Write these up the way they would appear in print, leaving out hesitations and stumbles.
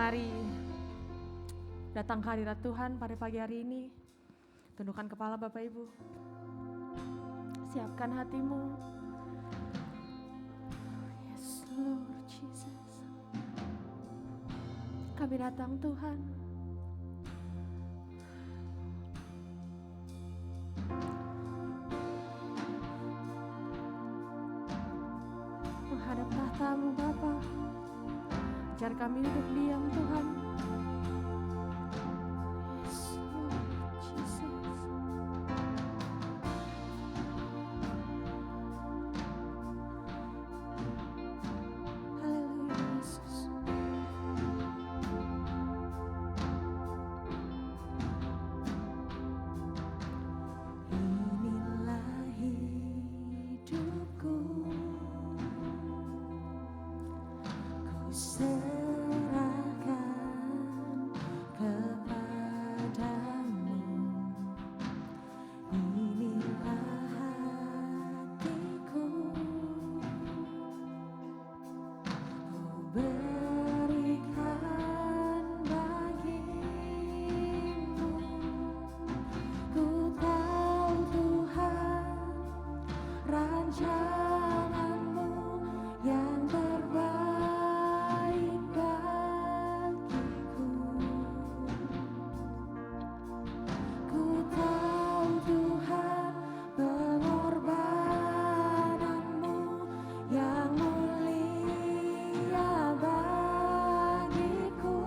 Mari datang ke hadirat Tuhan pada pagi hari ini. Tundukkan kepala Bapak Ibu. Siapkan hatimu. Yes, Lord Jesus. Kami datang Tuhan. Menghadap tahta-Mu Bapa. Ajar kami duduk diam Tuhan. Yes, Lord Jesus. Haleluya Yesus. Inilah hidupku, ku serahkan kepadamu. Inilah hatiku, ku berikan bagimu. Ku tahu Tuhan, rancangan-Mu yang terbaik bagiku. Ku tahu Tuhan, pengorbanan-Mu yang mulia bagiku.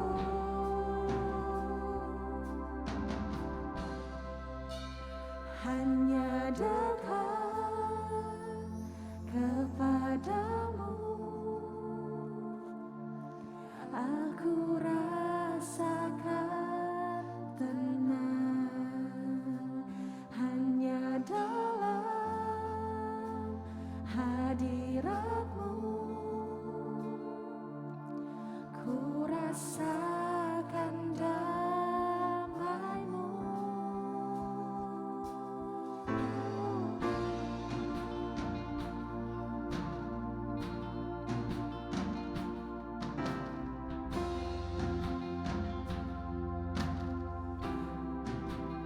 Hanya dekat kepadamu, aku rasakan tenang. Hanya dalam hadirat-Mu, ku rasakan damai-Mu.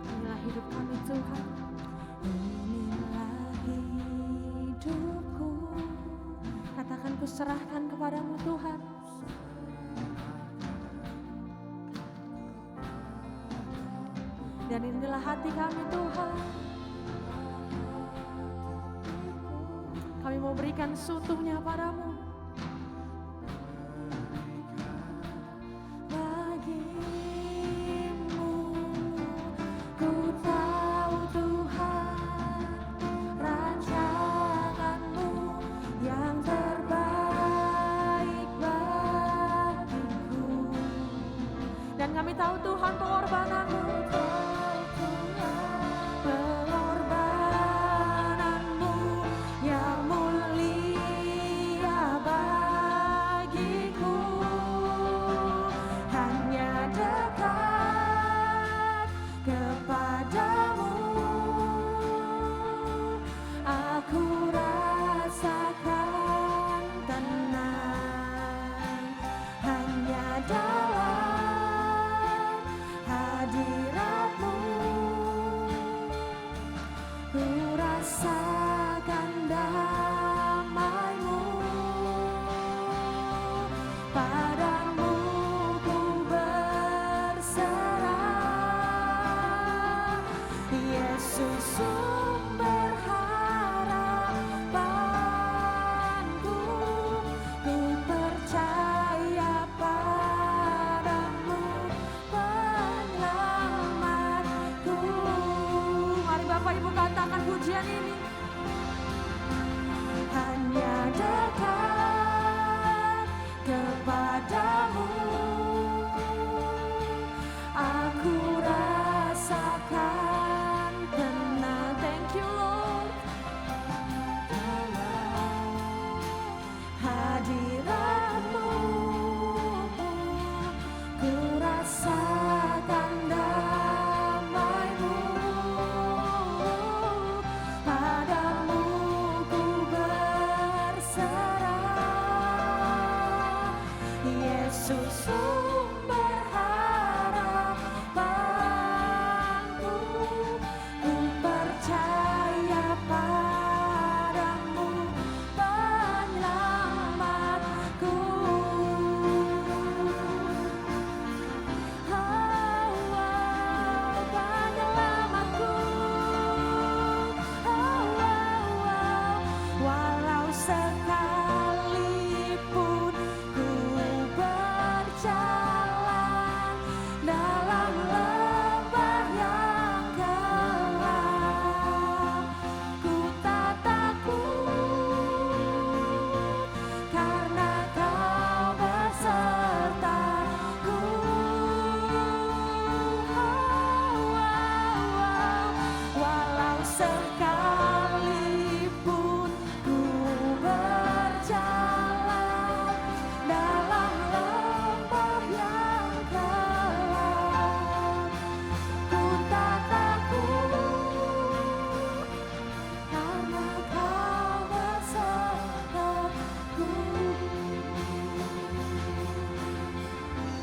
Inilah hidup kami Tuhan. Inilah hidupku. Katakan ku serahkan kepadamu Tuhan. Dan inilah hati kami Tuhan. Kami mau berikan seutuhnya padamu. Bagimu, ku tahu Tuhan, rancangan-Mu yang terbaik bagiku. Dan kami tahu Tuhan, pengorbanan-Mu, pengorbanan-Mu yang mulia bagiku. Hanya dekat kepadamu, aku rasakan tenang. Hanya dalam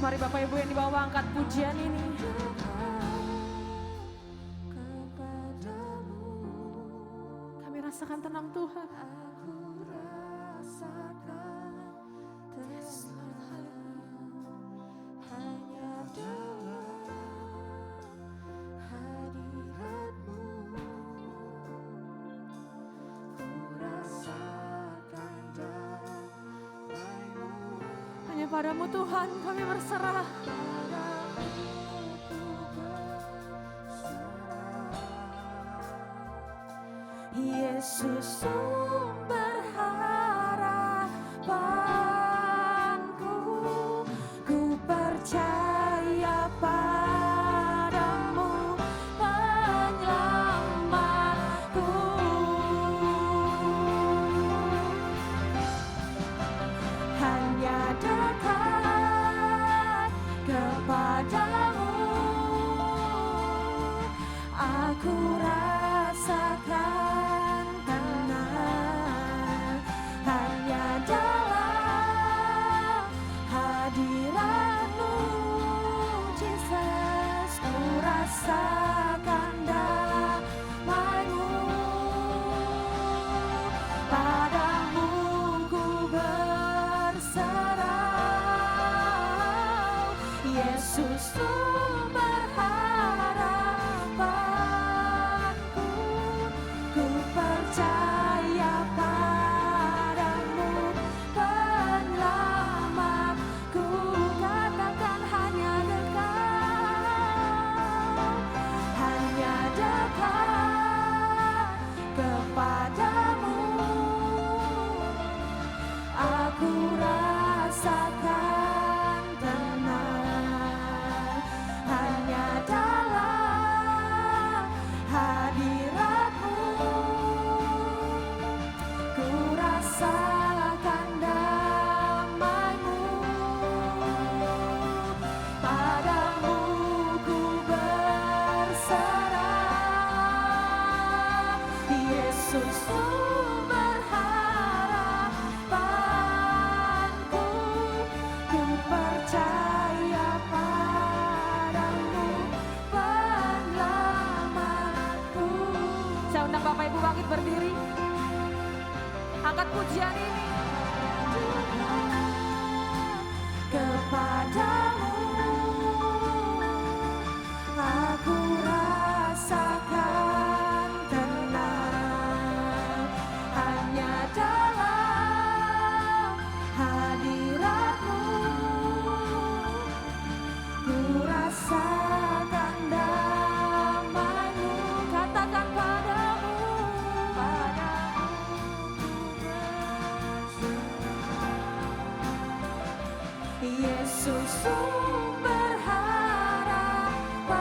Mari Bapak Ibu yang di bawah angkat pujian ini. Kami rasakan tenang Tuhan. Yes, Lord. Hanya padamu Tuhan kami berserah. Yesus sumber harapanku, ku percaya padamu penyelamatku. Hanya dekat kepadamu aku rasakan tenang. Hanya dalam hadiratmu Jesus ku rasakan damai-Mu. Padamu ku berserah, Yesus sumber harapanku, ku percaya padamu penyelamatku. Katakan hanya dekat kepadamu aku rasakan tenang. Hanya dalam hadiratmu ku rasakan damai-Mu. Padamu ku berserah, Yesus sumber harapanku, ku percaya padamu penyelamatku. Saya undang Bapak Ibu bangkit berdiri, angkat pujian ini. Kepadamu aku rasakan tenang. Hanya dalam hadiratmu ku rasakan damai-Mu. Katakan padamu Yesus sumber harapanku,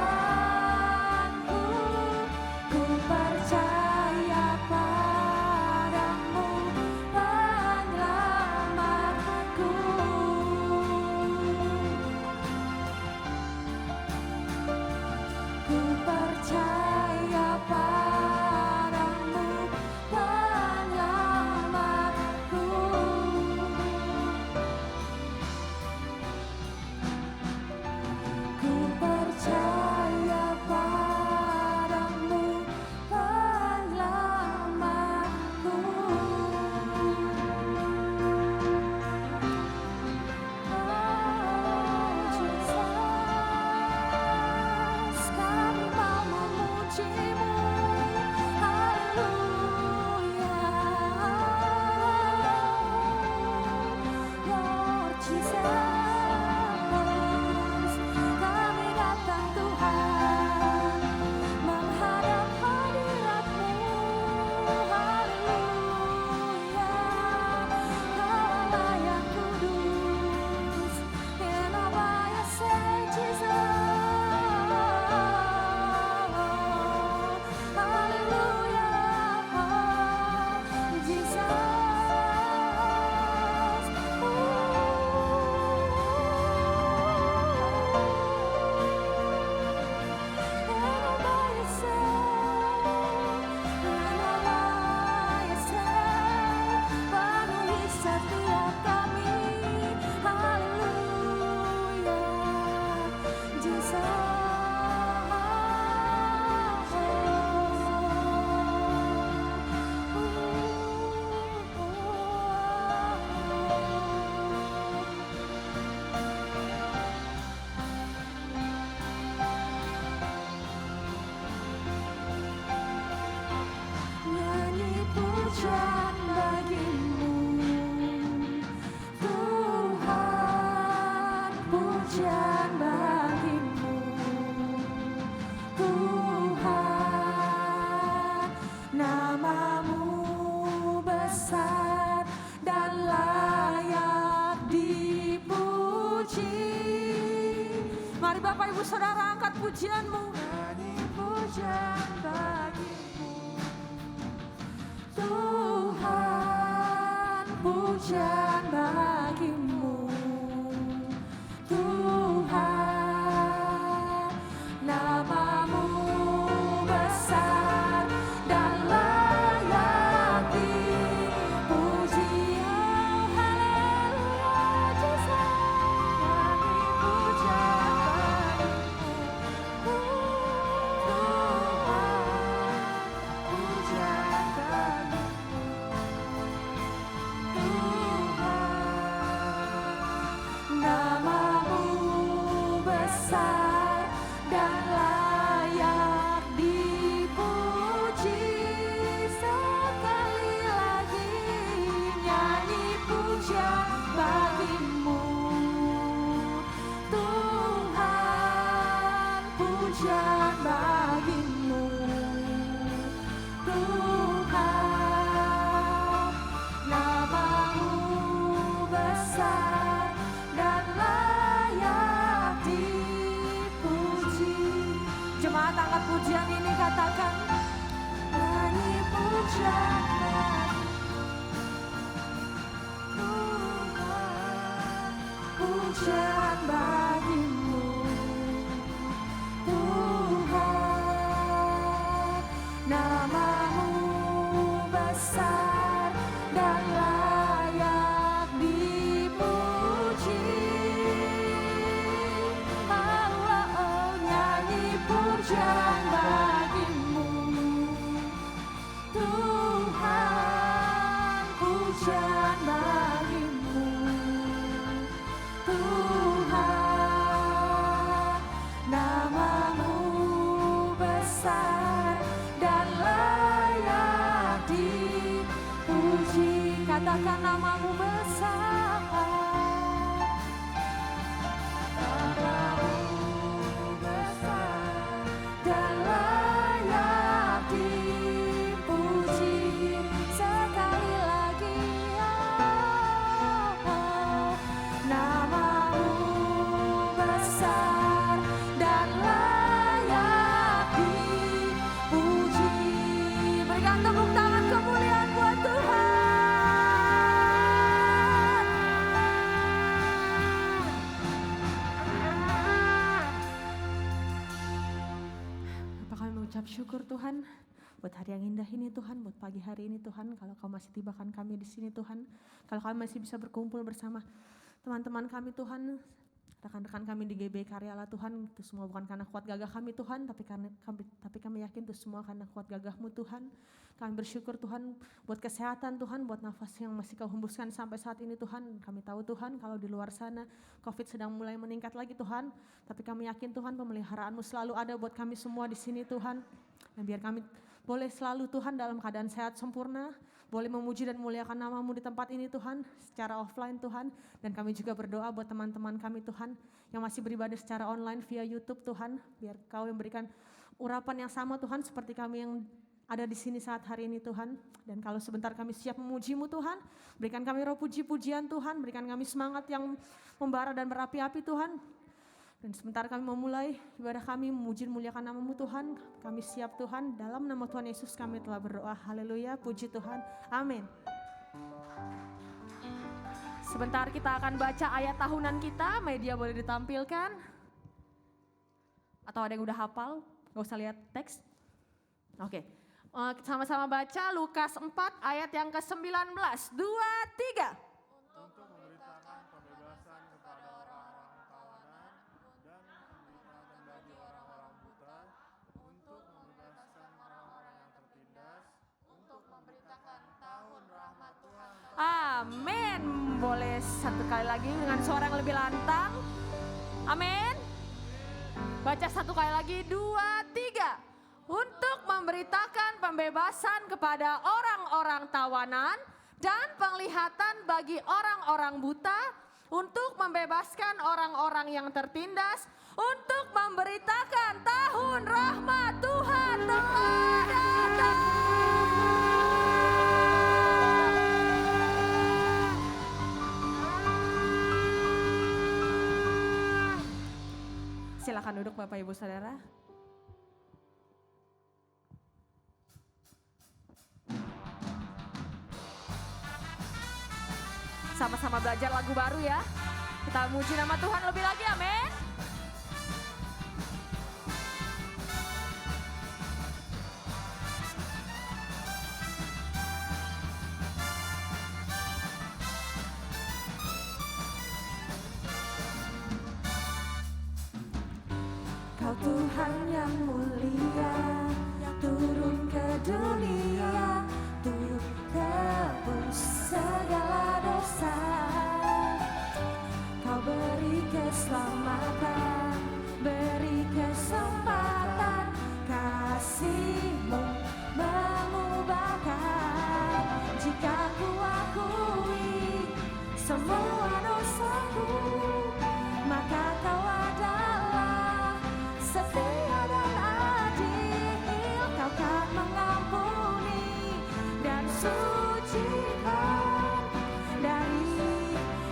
ku percaya padamu penyelamatku. Ku percaya padamu penyelamatku. Bapak Ibu Saudara angkat pujianmu. Nyanyi pujian bagimu Tuhan, pujian bagimu. Tuhan, namamu besar dan layak dipuji. Oh, haleluya, Yesus. Nyanyi pujian bagimu Tuhan, pujian bagimu Tuhan, Namamu besar dan layak dipuji. Sekali lagi nyanyi pujian bagimu. Tuhan, pujian bagimu. Tuhan, namamu besar dan layak dipuji. Jemaat angkat pujian ini katakan, nyanyi pujian Tuhan, pujian bagimu. Tuhan, namamu besar dan layak dipuji. Oh, oh, oh, nyanyi pujian bagimu. Tuhan, pujian bagimu. Tuhan, namamu besar dan layak dipuji. Katakan namamu besar. Namamu besar dan layak dipuji. Sekali lagi, oh, oh. Namamu besar dan layak dipuji. Berikan tepuk tangan kemuliaan buat Tuhan. Apa kami mengucap syukur Tuhan buat hari yang indah ini Tuhan, buat pagi hari ini Tuhan. Kalau Kau masih tibakan kami di sini Tuhan, kalau kami masih bisa berkumpul bersama teman-teman kami Tuhan, rekan-rekan kami di GB Karyala Tuhan, itu semua bukan karena kuat gagah kami Tuhan, tapi kami yakin itu semua karena kuat gagah-Mu Tuhan. Kami bersyukur Tuhan buat kesehatan Tuhan, buat nafas yang masih Kau hembuskan sampai saat ini Tuhan. Kami tahu Tuhan kalau di luar sana COVID sedang mulai meningkat lagi Tuhan, tapi kami yakin Tuhan pemeliharaan-Mu selalu ada buat kami semua di sini Tuhan. Dan biar kami boleh selalu Tuhan dalam keadaan sehat sempurna, boleh memuji dan memuliakan nama-Mu di tempat ini Tuhan, secara offline Tuhan. Dan kami juga berdoa buat teman-teman kami Tuhan, yang masih beribadah secara online via YouTube Tuhan. Biar Kau yang berikan urapan yang sama Tuhan, seperti kami yang ada di sini saat hari ini Tuhan. Dan kalau sebentar kami siap memuji-Mu Tuhan, berikan kami roh puji-pujian Tuhan, berikan kami semangat yang membara dan berapi-api Tuhan. Dan sebentar kami memulai ibadah kami memuji dan memuliakan nama-Mu Tuhan. Kami siap Tuhan, dalam nama Tuhan Yesus kami telah berdoa. Haleluya, puji Tuhan. Amin. Sebentar kita akan baca ayat tahunan kita, media boleh ditampilkan. Atau ada yang udah hafal, gak usah lihat teks. Oke, sama-sama baca Lukas 4 ayat yang ke-19. 2, 3. untuk memberitakan pembebasan kepada orang-orang tawanan dan pemberitaan bagi orang-orang buta, untuk membebaskan orang-orang yang tertindas, untuk memberitakan tahun rahmat Tuhan. Amin. Boleh satu kali lagi dengan suara yang lebih lantang. Amin. Baca satu kali lagi, 2, 3. Untuk memberitakan pembebasan kepada orang-orang tawanan dan penglihatan bagi orang-orang buta, untuk membebaskan orang-orang yang tertindas, untuk memberitakan tahun rahmat Tuhan telah datang. Silakan duduk Bapak Ibu Saudara. Sama-sama belajar lagu baru ya. Kita muji nama Tuhan lebih lagi, amin. Kau Tuhan yang mulia, turun ke dunia, untuk tebus segala dosa. Kau beri keselamatan, beri kesempatan, kasih-Mu mengubahkan. Jika ku akui semua dosaku, maka Kau adalah setia dan adil. Kau kan mengampuni dan sucikan dari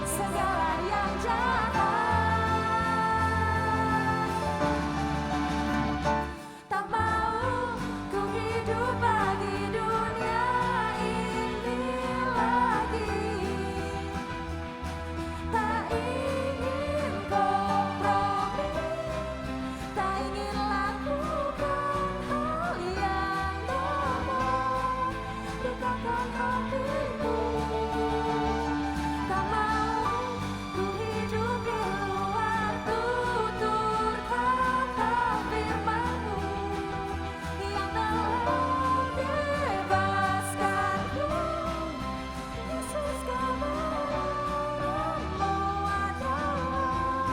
segala yang jahat. Tak mau ku hidup bagi dunia ini lagi. Tak ingin kompromi, tak ingin lakukan hal yang membukakan hatimu. Tak mau ku hidup di luar tutur kata firman-Mu yang telah bebaskanku. Yesus, kebenaran-Mu adalah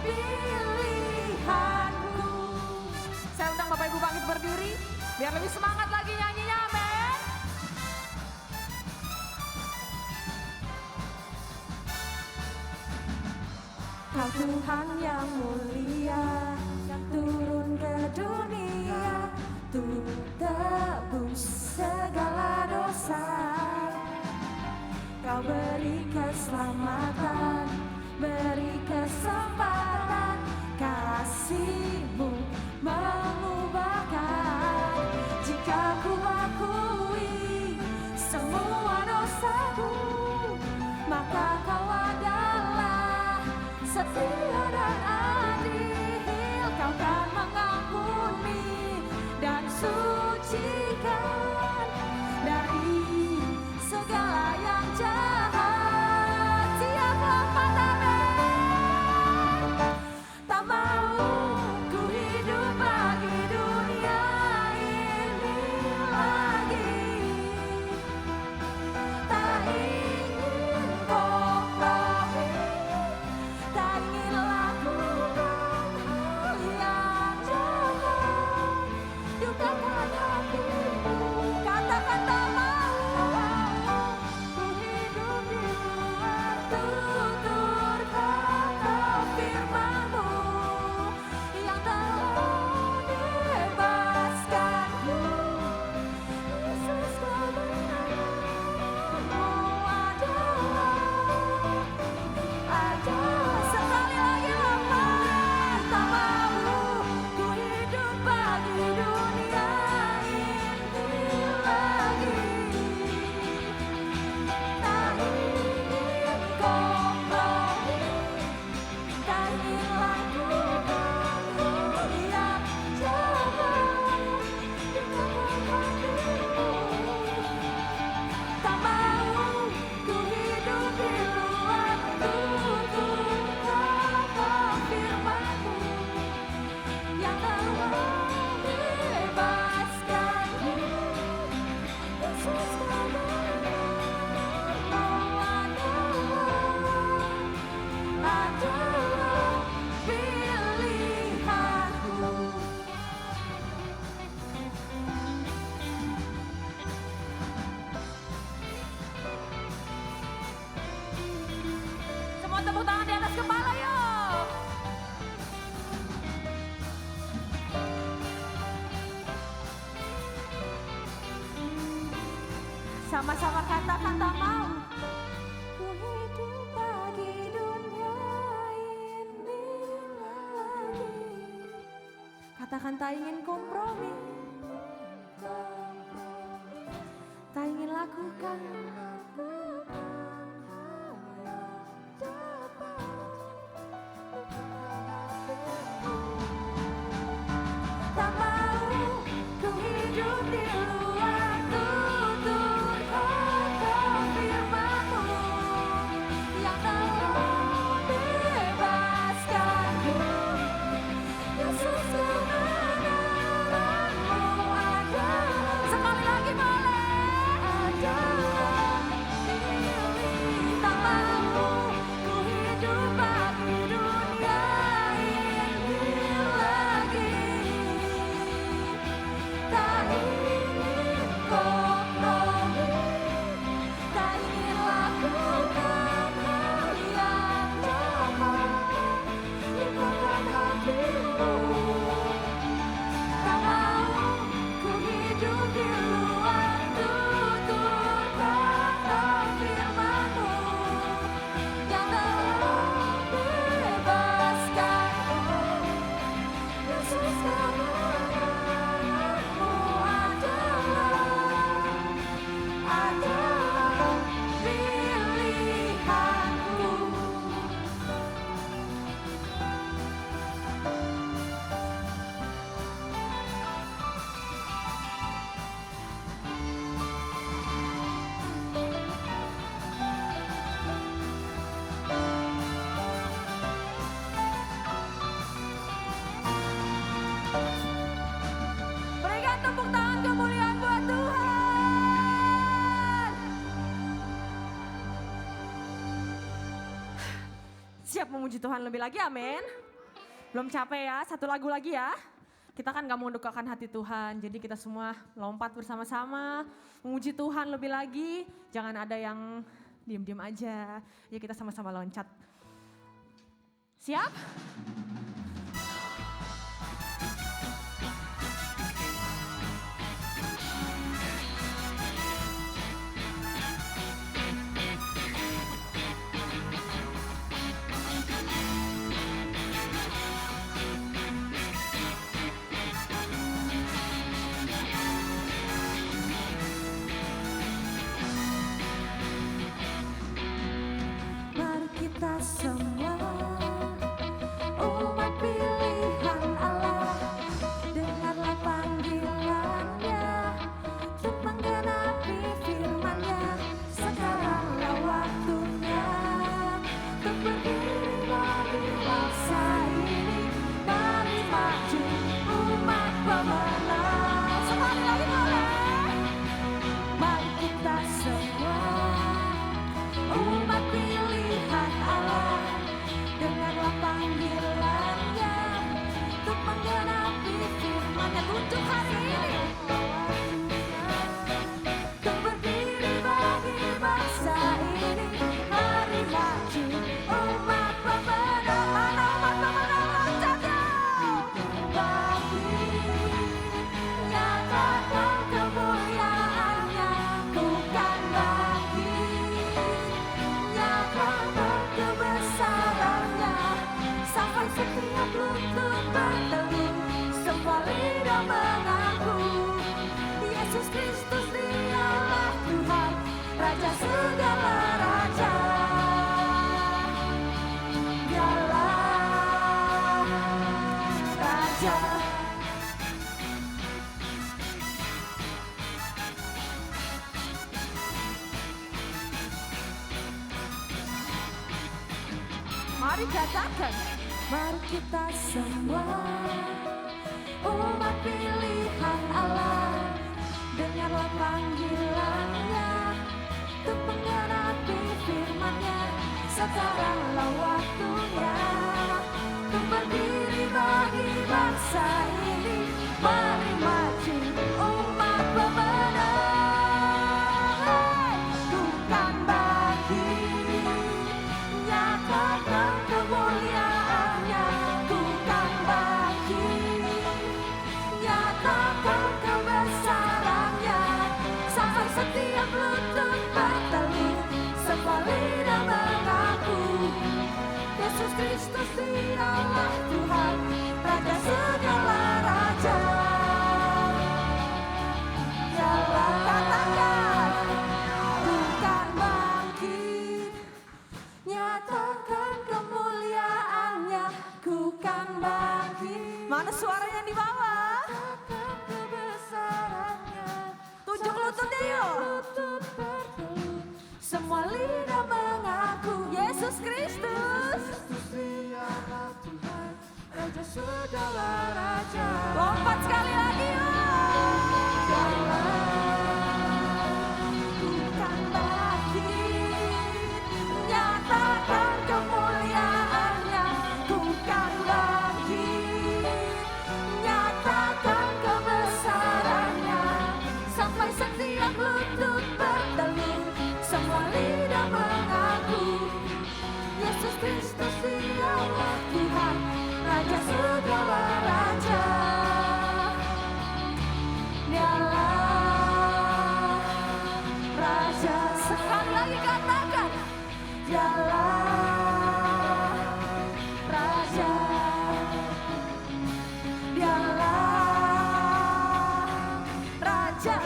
pilihanku. Saya undang Bapak Ibu bangkit berdiri biar lebih semangat lagi nyanyinya, amin. Kau Tuhan yang mulia, turun ke dunia, untuk tebus segala dosa. Kau beri keselamatan, beri kesempatan, kasih-Mu mengubahkan. Jika ku akui semua dosaku, maka Kau adalah setia dan adil. Kau kan mengampuni dan sucikan dari segala yang jahat. Siaplah amin. Tak mau ku hidup bagi dunia ini lagi. Tak ingin kompromi, tak ingin lakukan hal yang jahat. Dukakan hatimu, katakan tak mau ku hidup di luar tutur kata firman-Mu yang telah bebaskanku. Yesus, kebenaran-Mu adalah sekali lagi lemah. Tak mau ku hidup bagi dunia ini lagi. Tak ingin kompromi, tak ingin lakukan hal yang jahat. Dukakan hatimu. Tak mau ku hidup di luar tutur kata firman-Mu yang telah bebaskanku. Yesus, kebenaran-Mu adalah pilihanku. Semua tepuk tangan di atas kepala yuk. Sama-sama katakan tak mau. Ku hidup bagi dunia Katakan tak ingin kompromi, tak ingin lakukan. Tak mau ku hidup di luar tutur kata firman-Mu yang telah bebaskanku. Yesus, kebenaran-Mu adalah, sekali lagi boleh, adalah milik. Tak mau ku hidup bagi dunia ini lagi. Tak ingin kompromi, tak ingin lakukan hal yang dapat lupakan hatimu. Tak mau ku hidup di luar tutur kata firman-Mu yang telah bebaskanku. Yesus, kebenaran-Mu adalah pilihanku. Berikan tepuk tangan kemuliaan buat Tuhan. Siap memuji Tuhan lebih lagi, amin. Belum capek ya, satu lagu lagi ya. Kita kan gak mau mendukakan hati Tuhan, jadi kita semua lompat bersama-sama, memuji Tuhan lebih lagi. Jangan ada yang diem-diem aja, ya kita sama-sama loncat. Siap? Mari kita semua umat pilihan Allah, dengarlah panggilannya untuk menggenapi firman-Nya. Sekaranglah waktunya untuk berdiri bagi bangsa ini. Mari maju umat pemenang. Sekali lagi boleh. Mari kita semua umat pilihan Allah, dengarlah panggilannya untuk menggenapi firman-Nya. Tunjuk hari ini untuk berdiri bagi bangsa ini. Mari maju umat pemenang. Mana umat pemenang? Loncat ya. Bagi nyatakan kemuliaan-Nya, bukan bagi nyatakan kebesaran-Nya, sampai setiap lutut berteduh, semua lidah mengaku Yesus Kristus Dialah Tuhan, Raja segala raja. Dialah Raja. Mari katakan, Mari kita semua umat pilihan Allah, dengarlah panggilannya untuk menggenapi firman-Nya. Sekaranglah waktunya untuk berdiri bagi bangsa ini. Mari maju umat pemenang, bukan bagi nyatakan kemuliaan-Nya, bukan bagi nyatakan kebesaran-Nya, sampai setiap lutut berteduh, semua lidah mengaku Yesus Kristus Dialah Tuhan, Raja segala Saudara Raja. Lompat sekali lagi. Ku kan bangkit, nyatakan kemuliaan-Nya. Ku kan bangkit, nyatakan kebesaran-Nya. Sampai setiap lutut bertelut, semua lidah mengaku Yesus Kristus Dialah Tuhan, Raja segala raja. Dialah Raja. Sekali lagi katakan, Dialah Raja. Dialah Raja.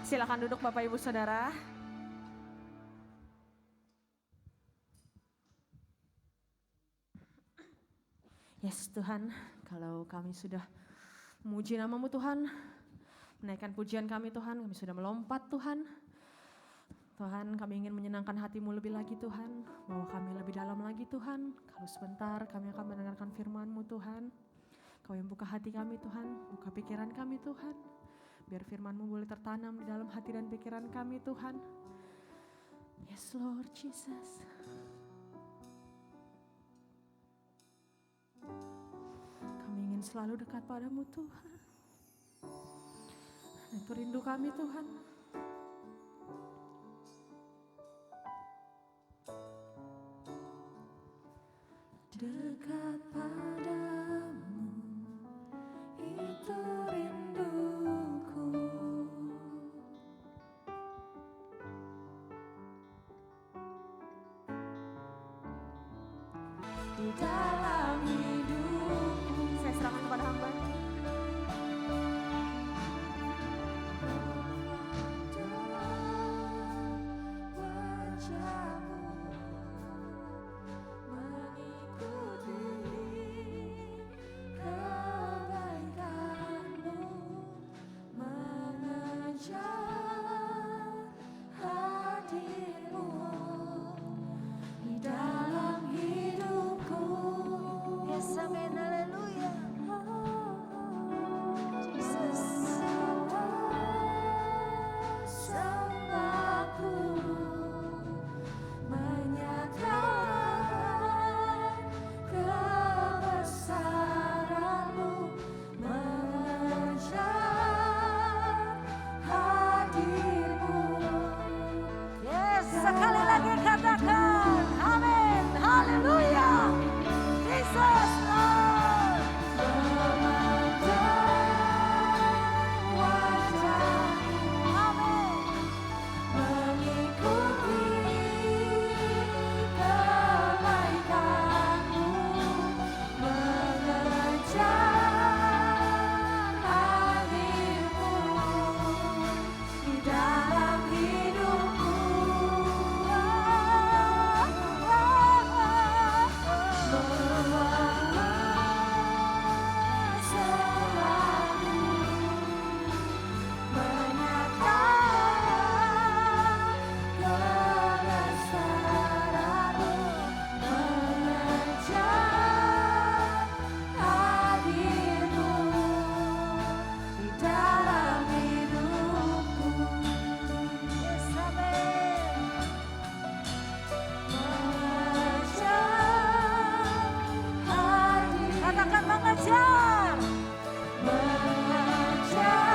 Silakan duduk Bapak Ibu Saudara. Yes Tuhan, kalau kami sudah memuji nama-Mu Tuhan, menaikkan pujian kami Tuhan, kami sudah melompat Tuhan. Tuhan, kami ingin menyenangkan hati-Mu lebih lagi Tuhan, bawa kami lebih dalam lagi Tuhan. Kalau sebentar kami akan mendengarkan firman-Mu Tuhan. Kau yang buka hati kami Tuhan, buka pikiran kami Tuhan. Biar firman-Mu boleh tertanam di dalam hati dan pikiran kami Tuhan. Yes Lord Jesus. Kami ingin selalu dekat padamu Tuhan. Itu rindu kami Tuhan. Dekat padamu, itu rinduku. Di dalam hidupku, Saya serahkan kepada hamba. wajahmu mengikuti kebaikanmu, mengejar hadirmu di dalam hidupku. Yes, amin, haleluya. Jesus. Sembahku menyatakan kebesaran-Mu, mengejar hadir-Mu. Yes, sekali lagi katakan, amin, haleluya. Jesus Lord. Memandang wajah-Mu, amin, mengikuti kebaikan-Mu, mengejar hadir-Mu di dalam hidupku. Selalu menyatakan kebesaran-Mu, mengejar hadir-Mu di dalam hidupku. Yes, amin. Mengejar hadir. Katakan mengejar. Mengejar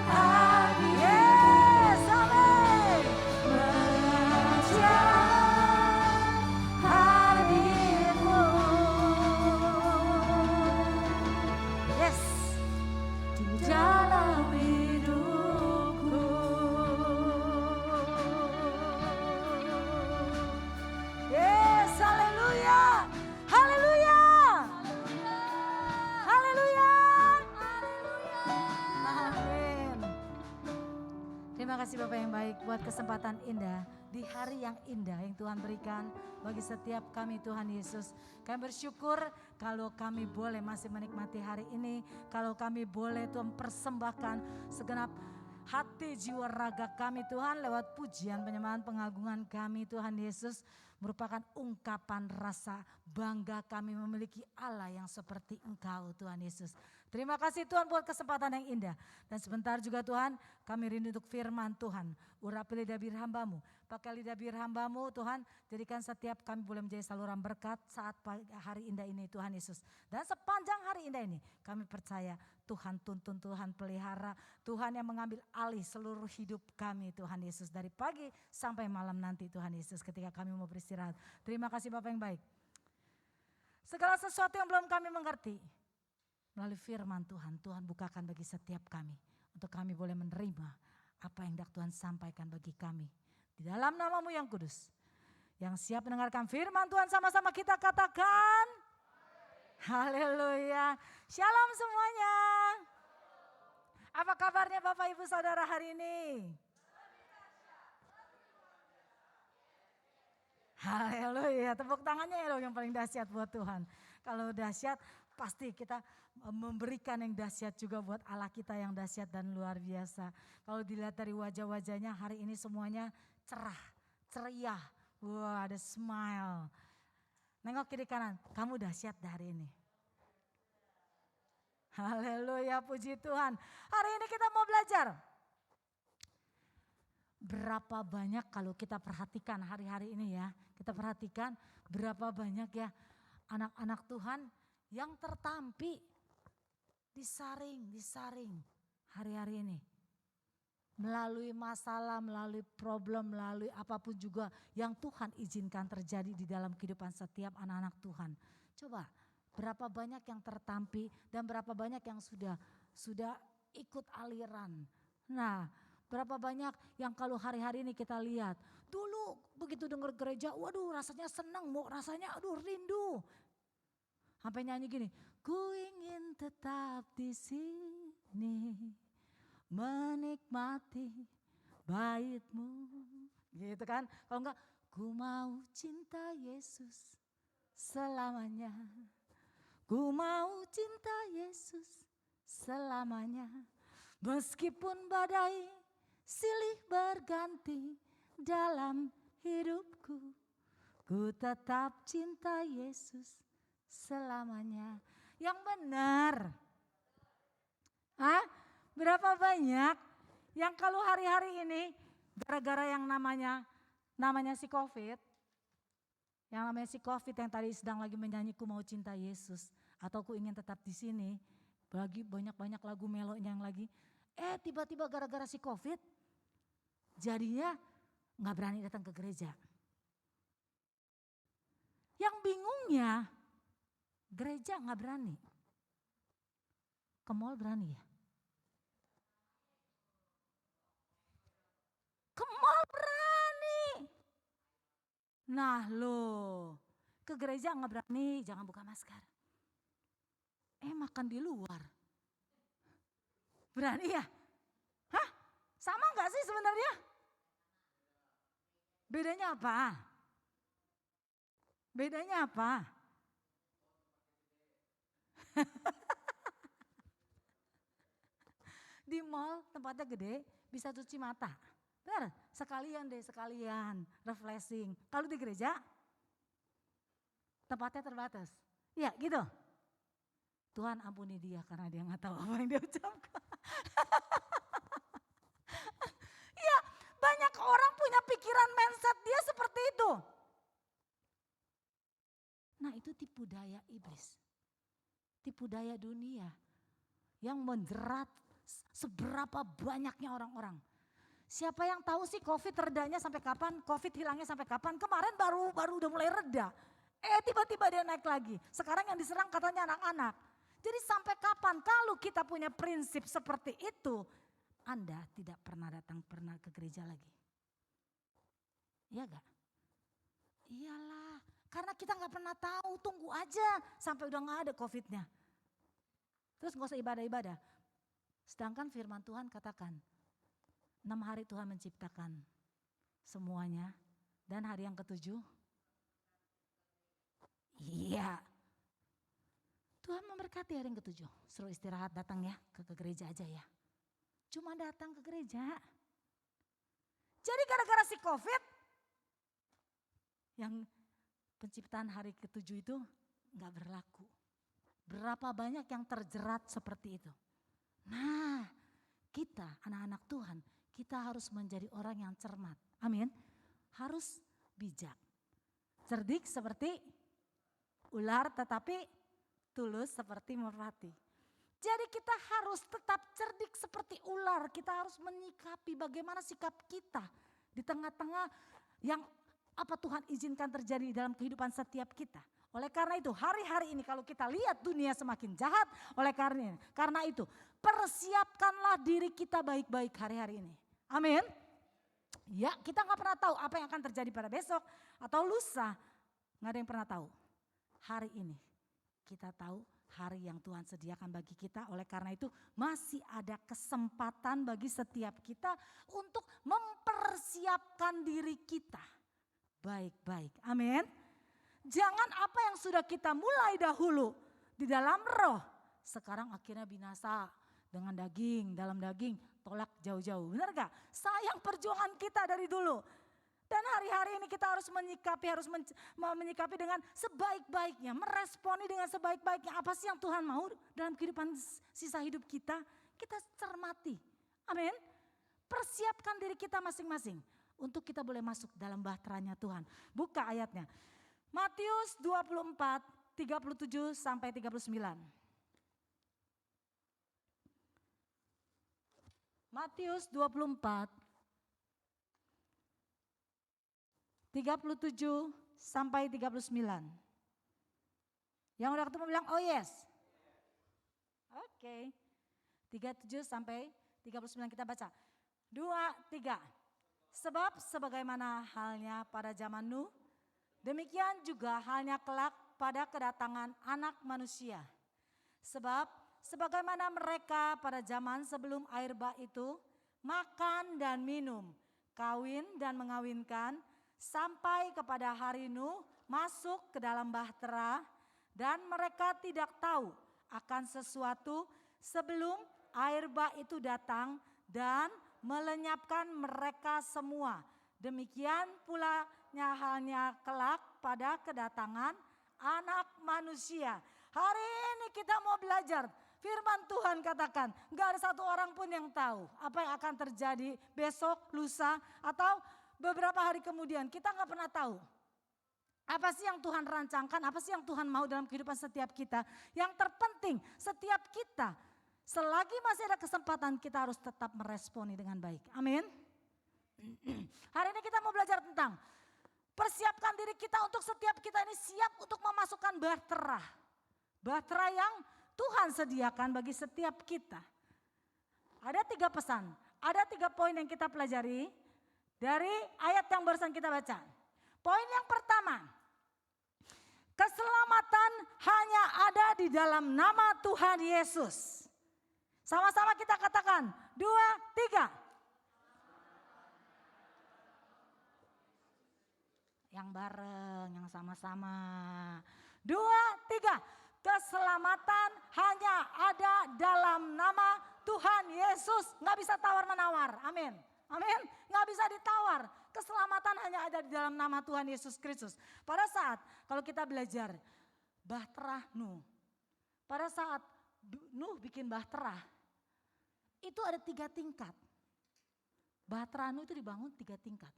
hadir. Yes, amin. Mengejar hadir-Mu. Yes, di dalam hidupku. Yes, haleluya. Haleluya. Haleluya. Amin. Terima kasih Bapak yang baik buat kesempatan indah di hari yang indah yang Tuhan berikan bagi setiap kami Tuhan Yesus. Kami bersyukur kalau kami boleh masih menikmati hari ini, kalau kami boleh Tuhan persembahkan segenap hati, jiwa, raga kami Tuhan lewat pujian, penyembahan, pengagungan kami Tuhan Yesus merupakan ungkapan rasa bangga kami memiliki Allah yang seperti Engkau Tuhan Yesus. Terima kasih Tuhan buat kesempatan yang indah. Dan sebentar juga Tuhan kami rindu untuk firman Tuhan. Urapi lidah bir hamba-Mu. Pakai lidah bir hamba-Mu Tuhan. Jadikan setiap kami boleh menjadi saluran berkat saat hari indah ini Tuhan Yesus. Dan sepanjang hari indah ini kami percaya Tuhan tuntun, Tuhan pelihara. Tuhan yang mengambil alih seluruh hidup kami Tuhan Yesus. Dari pagi sampai malam nanti Tuhan Yesus ketika kami mau beristirahat. Terima kasih Bapak yang baik. Segala sesuatu yang belum kami mengerti. Melalui firman Tuhan, Tuhan bukakan bagi setiap kami. Untuk kami boleh menerima apa yang hendak Tuhan sampaikan bagi kami. Di dalam nama-Mu yang kudus. Yang siap mendengarkan firman Tuhan sama-sama kita katakan. Haleluya. Shalom semuanya. Apa kabarnya Bapak Ibu Saudara hari ini? Haleluya. Tepuk tangannya ya yang paling dahsyat buat Tuhan. Kalau dahsyat pasti kita memberikan yang dahsyat juga buat Allah kita yang dahsyat dan luar biasa. Kalau dilihat dari wajah-wajahnya hari ini semuanya cerah, ceria. Wah, ada smile. Nengok kiri kanan, kamu dahsyat hari ini. Haleluya, puji Tuhan. Hari ini kita mau belajar. Berapa banyak kalau kita perhatikan hari-hari ini ya. Kita perhatikan berapa banyak ya anak-anak Tuhan yang tertampi disaring hari-hari ini. Melalui masalah, melalui problem, melalui apapun juga yang Tuhan izinkan terjadi di dalam kehidupan setiap anak-anak Tuhan. Coba berapa banyak yang tertampi dan berapa banyak yang sudah ikut aliran. Nah, berapa banyak yang kalau hari-hari ini kita lihat. Dulu begitu dengar gereja, waduh rasanya senang, rasanya aduh rindu. Sampai nyanyi gini, ku ingin tetap di sini menikmati bait-Mu. Gitu kan, kalau enggak, ku mau cinta Yesus selamanya. Ku mau cinta Yesus selamanya. Meskipun badai silih berganti dalam hidupku, ku tetap cinta Yesus selamanya. Yang benar. Berapa banyak yang kalau hari-hari ini gara-gara yang namanya si COVID, yang namanya si COVID yang tadi sedang lagi menyanyi ku mau cinta Yesus atau ku ingin tetap di sini, bagi banyak-banyak lagu melonya yang lagi, tiba-tiba gara-gara si COVID, jadinya nggak berani datang ke gereja. Yang bingungnya, gereja nggak berani, ke mall berani ya? Ke mall berani. Nah loh, ke gereja nggak berani, jangan buka masker. Makan di luar. Berani ya? Hah? Sama nggak sih sebenarnya? Bedanya apa? Bedanya apa? Di mall tempatnya gede, bisa cuci mata. Benar, sekalian refreshing. Kalau di gereja, tempatnya terbatas. Iya gitu. Tuhan ampuni dia karena dia gak tahu apa yang dia ucapkan. Iya, banyak orang punya pikiran mindset dia seperti itu. Nah itu tipu daya iblis. Tipu daya dunia yang menjerat seberapa banyaknya orang-orang. Siapa yang tahu sih COVID redanya sampai kapan, COVID hilangnya sampai kapan? Kemarin baru udah mulai reda. Tiba-tiba dia naik lagi. Sekarang yang diserang katanya anak-anak. Jadi sampai kapan kalau kita punya prinsip seperti itu, Anda tidak pernah datang ke gereja lagi. Iya gak? Iyalah, karena kita gak pernah tahu, tunggu aja sampai udah gak ada COVID-nya. Terus gak usah ibadah-ibadah. Sedangkan firman Tuhan katakan, 6 hari Tuhan menciptakan semuanya dan hari yang ke-7, iya. Tuhan memberkati hari yang ke-7, suruh istirahat datang ya ke gereja aja ya. cuma datang ke gereja. Jadi gara-gara si COVID, yang penciptaan hari ke-7 itu gak berlaku. Berapa banyak yang terjerat seperti itu. Nah, kita anak-anak Tuhan, kita harus menjadi orang yang cermat. Amin. Harus bijak. Cerdik seperti ular, tetapi tulus seperti merpati. Jadi kita harus tetap cerdik seperti ular. Kita harus menyikapi bagaimana sikap kita di tengah-tengah yang apa Tuhan izinkan terjadi dalam kehidupan setiap kita. Oleh karena itu hari-hari ini kalau kita lihat dunia semakin jahat, oleh karena itu persiapkanlah diri kita baik-baik hari-hari ini. Amin. Ya, kita gak pernah tahu apa yang akan terjadi pada besok atau lusa. Gak ada yang pernah tahu. Hari ini kita tahu hari yang Tuhan sediakan bagi kita. Oleh karena itu masih ada kesempatan bagi setiap kita untuk mempersiapkan diri kita baik-baik. Amin. Jangan apa yang sudah kita mulai dahulu di dalam roh, sekarang akhirnya binasa dengan daging, dalam daging, tolak jauh-jauh. Benar gak? Sayang perjuangan kita dari dulu. Dan hari-hari ini kita harus menyikapi, menyikapi dengan sebaik-baiknya, meresponi dengan sebaik-baiknya. Apa sih yang Tuhan mau dalam kehidupan sisa hidup kita? Kita cermati. Amin. Persiapkan diri kita masing-masing untuk kita boleh masuk dalam bahteranya Tuhan. Buka ayatnya. Matius 24, 37 sampai 39. Matius 24, 37 sampai 39. Yang udah ketemu bilang oh yes. Oke. 37 sampai 39 kita baca. 2, 3. Sebab sebagaimana halnya pada zaman Nuh, demikian juga halnya kelak pada kedatangan Anak Manusia. Sebab sebagaimana mereka pada zaman sebelum air bah itu makan dan minum, kawin dan mengawinkan, sampai kepada hari Nuh masuk ke dalam bahtera, dan mereka tidak tahu akan sesuatu sebelum air bah itu datang dan melenyapkan mereka semua. Demikian pula halnya kelak pada kedatangan Anak Manusia. Hari ini kita mau belajar firman Tuhan, katakan gak ada satu orang pun yang tahu apa yang akan terjadi besok, lusa, atau beberapa hari kemudian. Kita gak pernah tahu. Apa sih yang Tuhan rancangkan, apa sih yang Tuhan mau dalam kehidupan setiap kita. Yang terpenting setiap kita, selagi masih ada kesempatan, kita harus tetap meresponi dengan baik. Amin. Hari ini kita mau belajar tentang persiapkan diri kita untuk setiap kita ini siap untuk memasukkan bahtera. Bahtera yang Tuhan sediakan bagi setiap kita. Ada 3 pesan, ada 3 poin yang kita pelajari dari ayat yang barusan kita baca. Poin yang pertama, keselamatan hanya ada di dalam nama Tuhan Yesus. Sama-sama kita katakan, 2, 3. Yang bareng, yang sama-sama. 2, 3. Keselamatan hanya ada dalam nama Tuhan Yesus. Gak bisa tawar-menawar, amin. Amin, gak bisa ditawar. Keselamatan hanya ada di dalam nama Tuhan Yesus Kristus. Pada saat kalau kita belajar bahtera Nuh. Pada saat Nuh bikin bahtera, itu ada 3 tingkat. Bahtera Nuh itu dibangun 3 tingkat.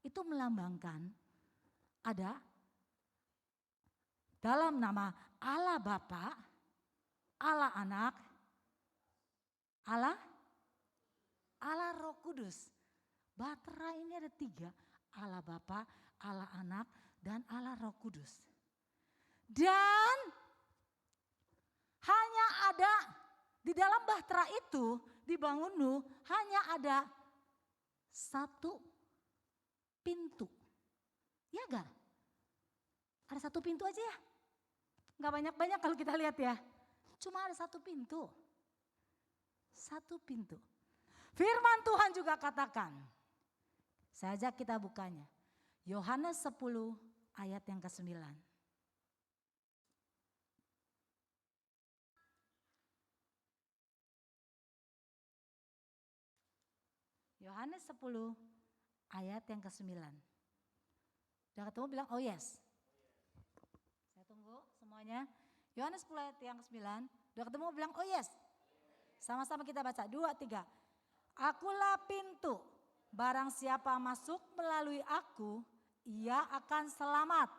Itu melambangkan ada dalam nama Allah Bapa, Allah Anak, Allah Roh Kudus. Bahtera ini ada 3, Allah Bapa, Allah Anak, dan Allah Roh Kudus. Dan hanya ada di dalam bahtera itu dibangun Nuh, hanya ada 1 pintu. Ya enggak? Ada 1 pintu aja ya. Enggak banyak-banyak kalau kita lihat ya. Cuma ada 1 pintu. 1 pintu. Firman Tuhan juga katakan. Saya ajak kita bukanya. Yohanes 10 ayat yang ke-9. Yohanes 10 ayat yang ke-9. Udah ketemu bilang oh yes. Saya tunggu semuanya. Yohanes 10 ayat yang ke-9. Udah ketemu bilang oh yes. Sama-sama kita baca 2, 3. Akulah pintu, barang siapa masuk melalui aku, ia akan selamat.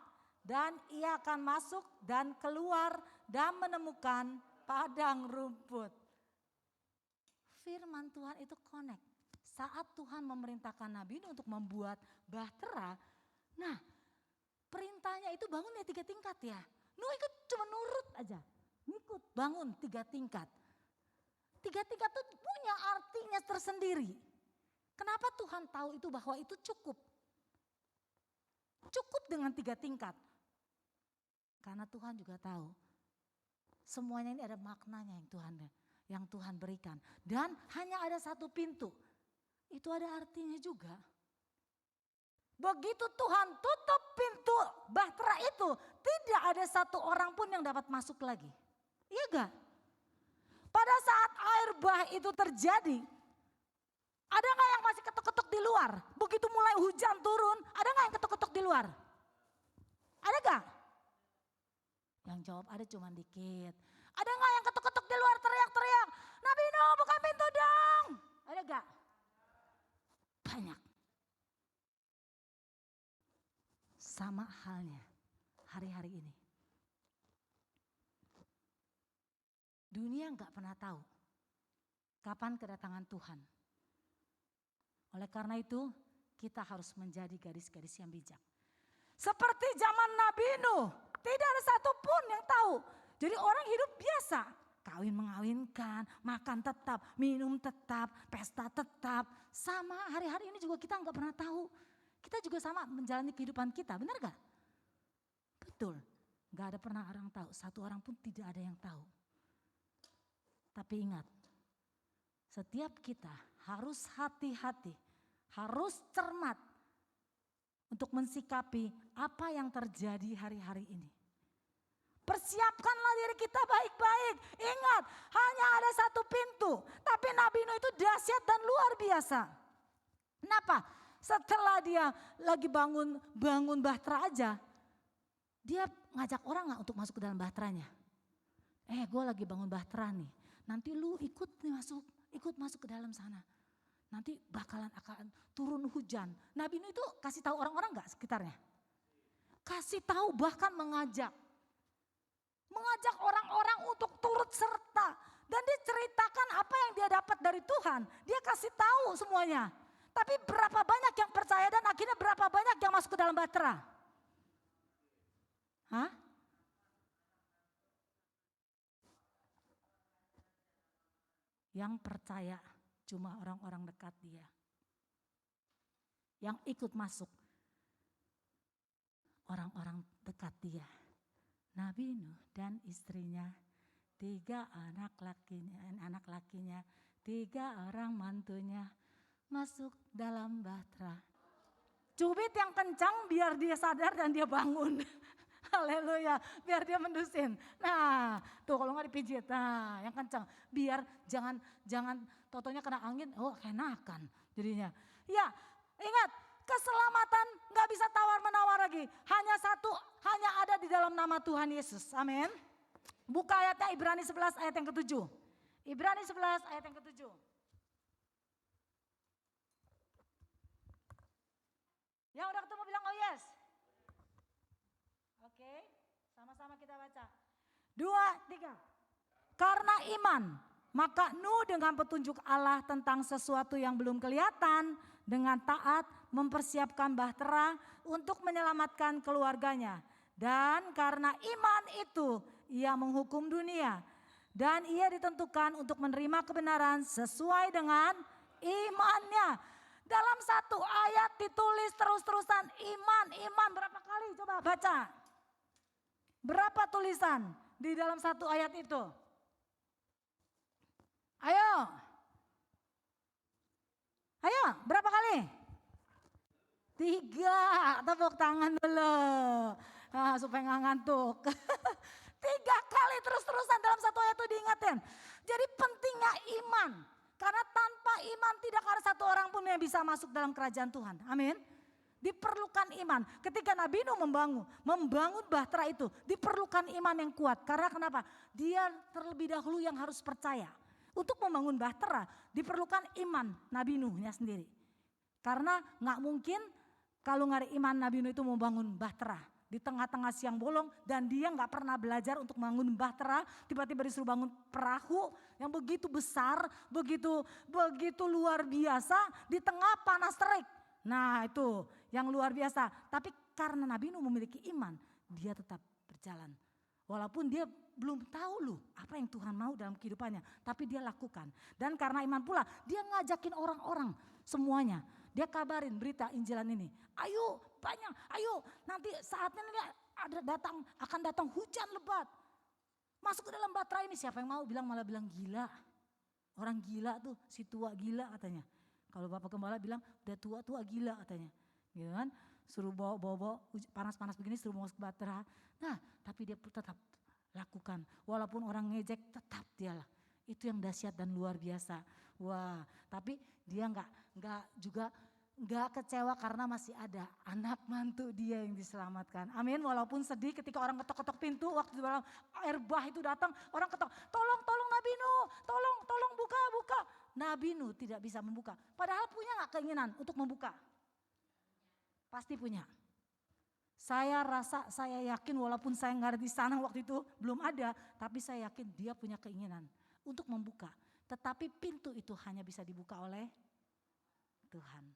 Dan ia akan masuk dan keluar dan menemukan padang rumput. Firman Tuhan itu connect. Saat Tuhan memerintahkan Nabi Nuh untuk membuat bahtera, nah perintahnya itu bangun ya 3 tingkat ya. Nuh ikut cuma nurut aja, ngikut bangun 3 tingkat. 3 tingkat itu punya artinya tersendiri. Kenapa Tuhan tahu itu bahwa itu cukup? Cukup dengan 3 tingkat. Karena Tuhan juga tahu semuanya ini ada maknanya yang Tuhan berikan. Dan hanya ada satu pintu. Itu ada artinya juga. Begitu Tuhan tutup pintu bahtera itu, tidak ada satu orang pun yang dapat masuk lagi. Iya gak? Pada saat air bah itu terjadi, ada gak yang masih ketuk-ketuk di luar? Begitu mulai hujan turun, ada gak yang ketuk-ketuk di luar? Ada gak? Yang jawab ada cuma dikit. Ada gak yang ketuk-ketuk di luar teriak-teriak? Nabi Nuh buka pintu dong. Ada gak? Banyak. Sama halnya hari-hari ini. Dunia gak pernah tahu kapan kedatangan Tuhan. Oleh karena itu kita harus menjadi gadis-gadis yang bijak. Seperti zaman Nabi Nuh, tidak ada satupun yang tahu. Jadi orang hidup biasa, kawin mengawinkan, makan tetap, minum tetap, pesta tetap. Sama hari-hari ini juga kita nggak pernah tahu. Kita juga sama menjalani kehidupan kita, benar gak? Betul, gak ada pernah orang tahu, satu orang pun tidak ada yang tahu. Tapi ingat, setiap kita harus hati-hati, harus cermat untuk mensikapi apa yang terjadi hari-hari ini. Persiapkanlah diri kita baik-baik. Ingat, hanya ada satu pintu. Tapi Nabi Nuh itu dahsyat dan luar biasa. Kenapa? Setelah dia lagi bangun bahtera aja, dia ngajak orang gak untuk masuk ke dalam bahteranya? Gue lagi bangun bahtera nih. Nanti lu ikut masuk ke dalam sana. Nanti akan turun hujan. Nabi Nuh itu kasih tahu orang-orang gak sekitarnya? Kasih tahu, bahkan mengajak orang-orang untuk turut serta. Dan dia ceritakan apa yang dia dapat dari Tuhan. Dia kasih tahu semuanya. Tapi berapa banyak yang percaya dan akhirnya berapa banyak yang masuk ke dalam bahtera? Hah? Yang percaya cuma orang-orang dekat dia. Yang ikut masuk orang-orang dekat dia. Nabi Nuh dan istrinya, 3 anak lakinya, 3 orang mantunya masuk dalam bahtera. Cubit yang kencang biar dia sadar dan dia bangun. Haleluya, biar dia mendusin. Nah, tuh kalau nggak dipijit, nah yang kencang. Biar jangan totonya kena angin, kenakan jadinya. Ya, ingat, keselamatan nggak bisa tawar-menawar lagi. Hanya ada di dalam nama Tuhan Yesus. Amin. Buka ayatnya Ibrani 11 ayat yang ke-7. Ibrani 11 ayat yang ke-7. Yang udah ketemu bilang oh yes. Oke, sama-sama kita baca. 2, 3. Karena iman, maka Nuh dengan petunjuk Allah tentang sesuatu yang belum kelihatan, dengan taat mempersiapkan bahtera untuk menyelamatkan keluarganya. Dan karena iman itu ia menghukum dunia. Dan ia ditentukan untuk menerima kebenaran sesuai dengan imannya. Dalam satu ayat ditulis terus-terusan iman. Berapa kali? Coba baca. Berapa tulisan di dalam satu ayat itu? Ayo, berapa kali? 3, tepuk tangan dulu. Supaya gak ngantuk. 3 kali terus-terusan dalam satu ayat itu diingatin. Jadi pentingnya iman. Karena tanpa iman tidak ada satu orang pun yang bisa masuk dalam kerajaan Tuhan. Amin. Diperlukan iman. Ketika Nabi Nuh membangun bahtera itu, diperlukan iman yang kuat. Karena kenapa? Dia terlebih dahulu yang harus percaya. Untuk membangun bahtera diperlukan iman Nabi Nuhnya sendiri. Karena gak mungkin kalau gak ada iman Nabi Nuh itu membangun bahtera. Di tengah-tengah siang bolong dan dia gak pernah belajar untuk membangun bahtera. Tiba-tiba disuruh bangun perahu yang begitu besar, begitu luar biasa di tengah panas terik. Nah itu yang luar biasa. Tapi karena Nabi Nuh memiliki iman, dia tetap berjalan. Walaupun dia belum tahu loh apa yang Tuhan mau dalam kehidupannya. Tapi dia lakukan. Dan karena iman pula dia ngajakin orang-orang semuanya. Dia kabarin berita Injilan ini. Ayo banyak, ayo nanti saatnya akan datang hujan lebat. Masuk ke dalam bahtera ini, siapa yang mau malah bilang gila. Orang gila tuh, si tua gila katanya. Kalau Bapak Gembala bilang udah tua-tua gila katanya. Gitu kan, suruh bawa panas-panas begini suruh masuk ke bahtera. Nah tapi dia tetap lakukan. Walaupun orang ngejek tetap dia lah. Itu yang dahsyat dan luar biasa. Wah, tapi dia nggak kecewa karena masih ada anak mantu dia yang diselamatkan. Amin. Walaupun sedih ketika orang ketok-ketok pintu waktu air bah itu datang, orang ketok, tolong Nabi Nuh, tolong buka. Nabi Nuh tidak bisa membuka. Padahal punya nggak keinginan untuk membuka? Pasti punya. Saya yakin walaupun saya nggak ada di sana waktu itu belum ada, tapi saya yakin dia punya keinginan untuk membuka. Tetapi pintu itu hanya bisa dibuka oleh Tuhan.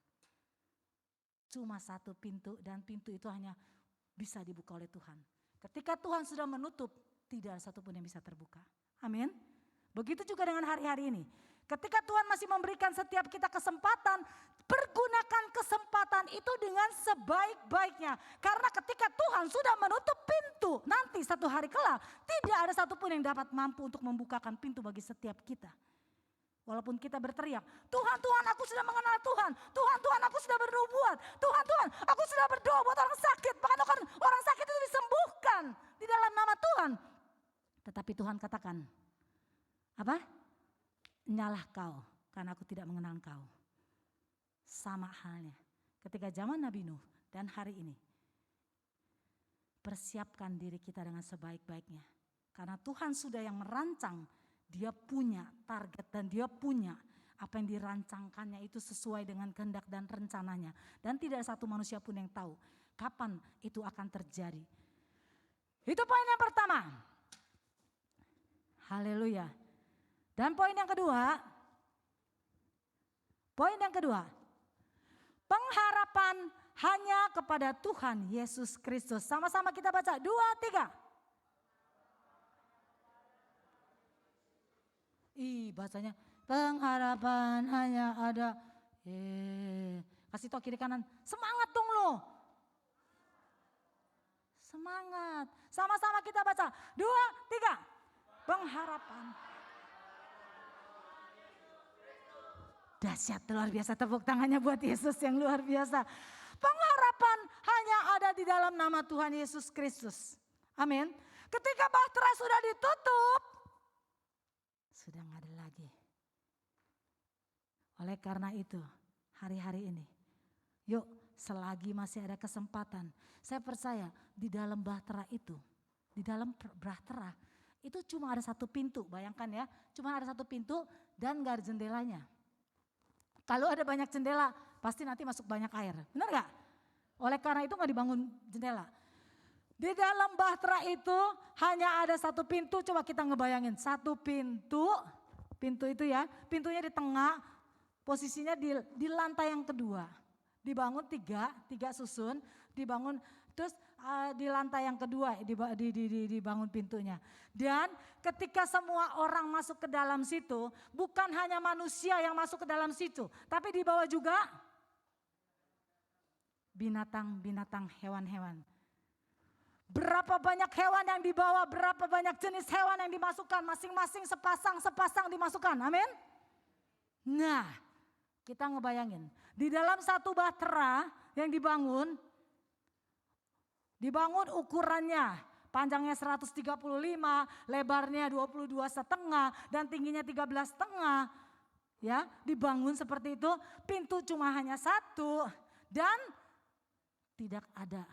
Cuma satu pintu dan pintu itu hanya bisa dibuka oleh Tuhan. Ketika Tuhan sudah menutup, tidak ada satupun yang bisa terbuka. Amin. Begitu juga dengan hari-hari ini. Ketika Tuhan masih memberikan setiap kita kesempatan, pergunakan kesempatan itu dengan sebaik-baiknya. Karena ketika Tuhan sudah menutup pintu, nanti satu hari kelak tidak ada satupun yang dapat mampu untuk membukakan pintu bagi setiap kita. Walaupun kita berteriak, Tuhan aku sudah mengenal Tuhan. Tuhan aku sudah bernubuat. Tuhan aku sudah berdoa buat orang sakit. Bahkan orang sakit itu disembuhkan di dalam nama Tuhan. Tetapi Tuhan katakan, apa? Nyalah kau karena aku tidak mengenal kau. Sama halnya ketika zaman Nabi Nuh dan hari ini. Persiapkan diri kita dengan sebaik-baiknya. Karena Tuhan sudah yang merancang. Dia punya target dan dia punya apa yang dirancangkannya itu sesuai dengan kehendak dan rencananya. Dan tidak satu manusia pun yang tahu kapan itu akan terjadi. Itu poin yang pertama. Haleluya. Dan poin yang kedua. Pengharapan hanya kepada Tuhan Yesus Kristus. Sama-sama kita baca 2, 3. Bahasanya pengharapan hanya ada. Kasih tau kiri kanan, semangat dong lo. Semangat. Sama-sama kita baca 2, 3. Pengharapan. Dahsyat luar biasa, tepuk tangannya buat Yesus yang luar biasa. Pengharapan hanya ada di dalam nama Tuhan Yesus Kristus. Amin. Ketika bahtera sudah ditutup, sudah nggak ada lagi. Oleh karena itu, hari-hari ini, yuk selagi masih ada kesempatan, saya percaya di dalam bahtera itu, itu cuma ada satu pintu, bayangkan ya, cuma ada satu pintu dan nggak ada jendelanya. Kalau ada banyak jendela, pasti nanti masuk banyak air, benar nggak? Oleh karena itu nggak dibangun jendela. Di dalam bahtera itu hanya ada satu pintu, coba kita ngebayangin. Satu pintu itu ya, pintunya di tengah, posisinya di lantai yang kedua. Dibangun tiga susun, dibangun terus di lantai yang kedua dibangun pintunya. Dan ketika semua orang masuk ke dalam situ, bukan hanya manusia yang masuk ke dalam situ, tapi di bawah juga binatang-binatang, hewan-hewan. Berapa banyak hewan yang dibawa, berapa banyak jenis hewan yang dimasukkan, masing-masing sepasang dimasukkan, amin. Nah, kita ngebayangin, di dalam satu bahtera yang dibangun ukurannya, panjangnya 135, lebarnya 22,5 dan tingginya 13,5. Ya, dibangun seperti itu, pintu cuma hanya satu dan tidak ada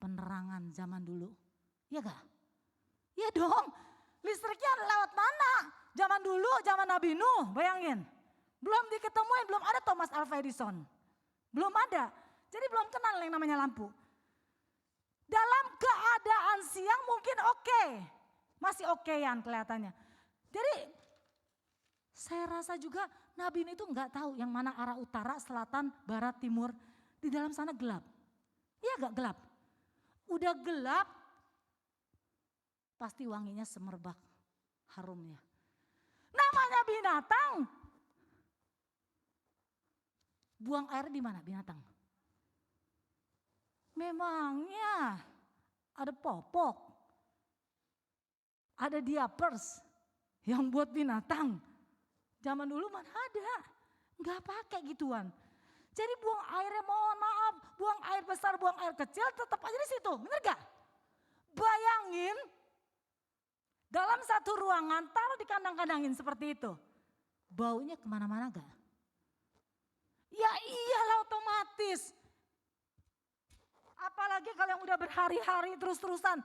penerangan zaman dulu. Iya gak? Iya dong, listriknya lewat mana? Zaman dulu, zaman Nabi Nuh, bayangin. Belum diketemuin, belum ada Thomas Alva Edison. Belum ada, jadi belum kenal yang namanya lampu. Dalam keadaan siang mungkin oke, masih okean kelihatannya. Jadi saya rasa juga Nabi Nuh itu nggak tahu yang mana arah utara, selatan, barat, timur. Di dalam sana gelap. Iya gak gelap? Udah gelap, pasti wanginya semerbak harumnya. Namanya binatang. Buang air di mana binatang? Memangnya ada popok, ada diapers yang buat binatang. Zaman dulu mana ada, nggak pakai gituan. Jadi buang airnya mohon maaf, buang air besar, buang air kecil tetap aja di situ, bener gak? Bayangin dalam satu ruangan taruh di kandang-kandangin seperti itu, baunya kemana-mana gak? Ya iyalah otomatis. Apalagi kalau yang udah berhari-hari terus-terusan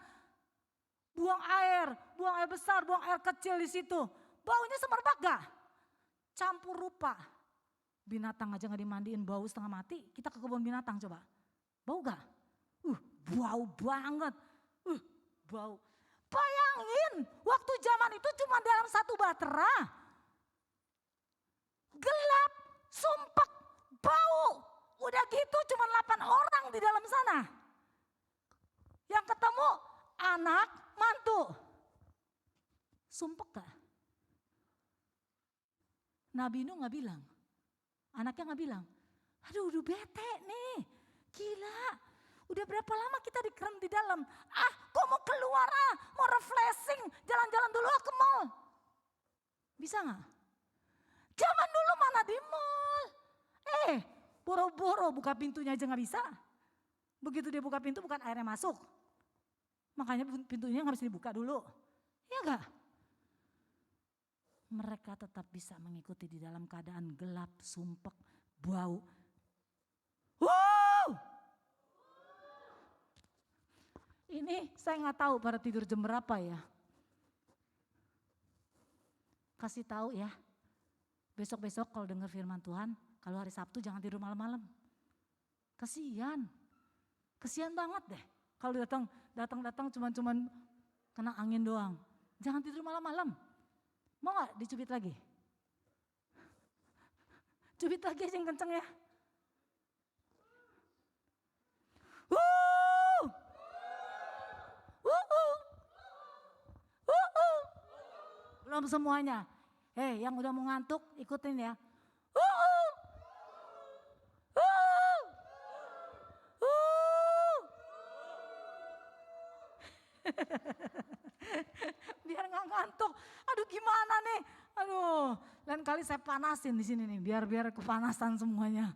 buang air besar, buang air kecil di situ. Baunya semerbak gak? Campur rupa. Binatang aja gak dimandiin bau setengah mati, kita ke kebun binatang coba. Bau gak? Bau banget. Bau. Bayangin waktu zaman itu cuma dalam satu batera. Gelap, sumpek, bau. Udah gitu cuma 8 orang di dalam sana. Yang ketemu anak, mantu. Sumpek gak? Nabi Nuh gak bilang. Anaknya gak bilang. Aduh udah bete nih. Gila. Udah berapa lama kita dikerem di dalam. Kok mau keluar mau refreshing. Jalan-jalan dulu ke mall. Bisa gak? Zaman dulu mana di mall. Boro-boro buka pintunya aja gak bisa. Begitu dia buka pintu bukan airnya masuk. Makanya pintunya gak bisa dibuka dulu. Iya gak? Mereka tetap bisa mengikuti di dalam keadaan gelap, sumpek, bau. Ini saya gak tahu pada tidur jam berapa ya. Kasih tahu ya. Besok-besok kalau dengar firman Tuhan, kalau hari Sabtu jangan tidur malam-malam. Kasian banget deh. Kalau datang cuman kena angin doang. Jangan tidur malam-malam. Mau gak dicubit lagi? Cubit lagi aja yang kenceng ya. Belum semuanya. Yang udah mau ngantuk ikutin ya. Biar nggak ngantuk. Aduh gimana nih? Aduh, lain kali saya panasin di sini nih, biar kepanasan semuanya.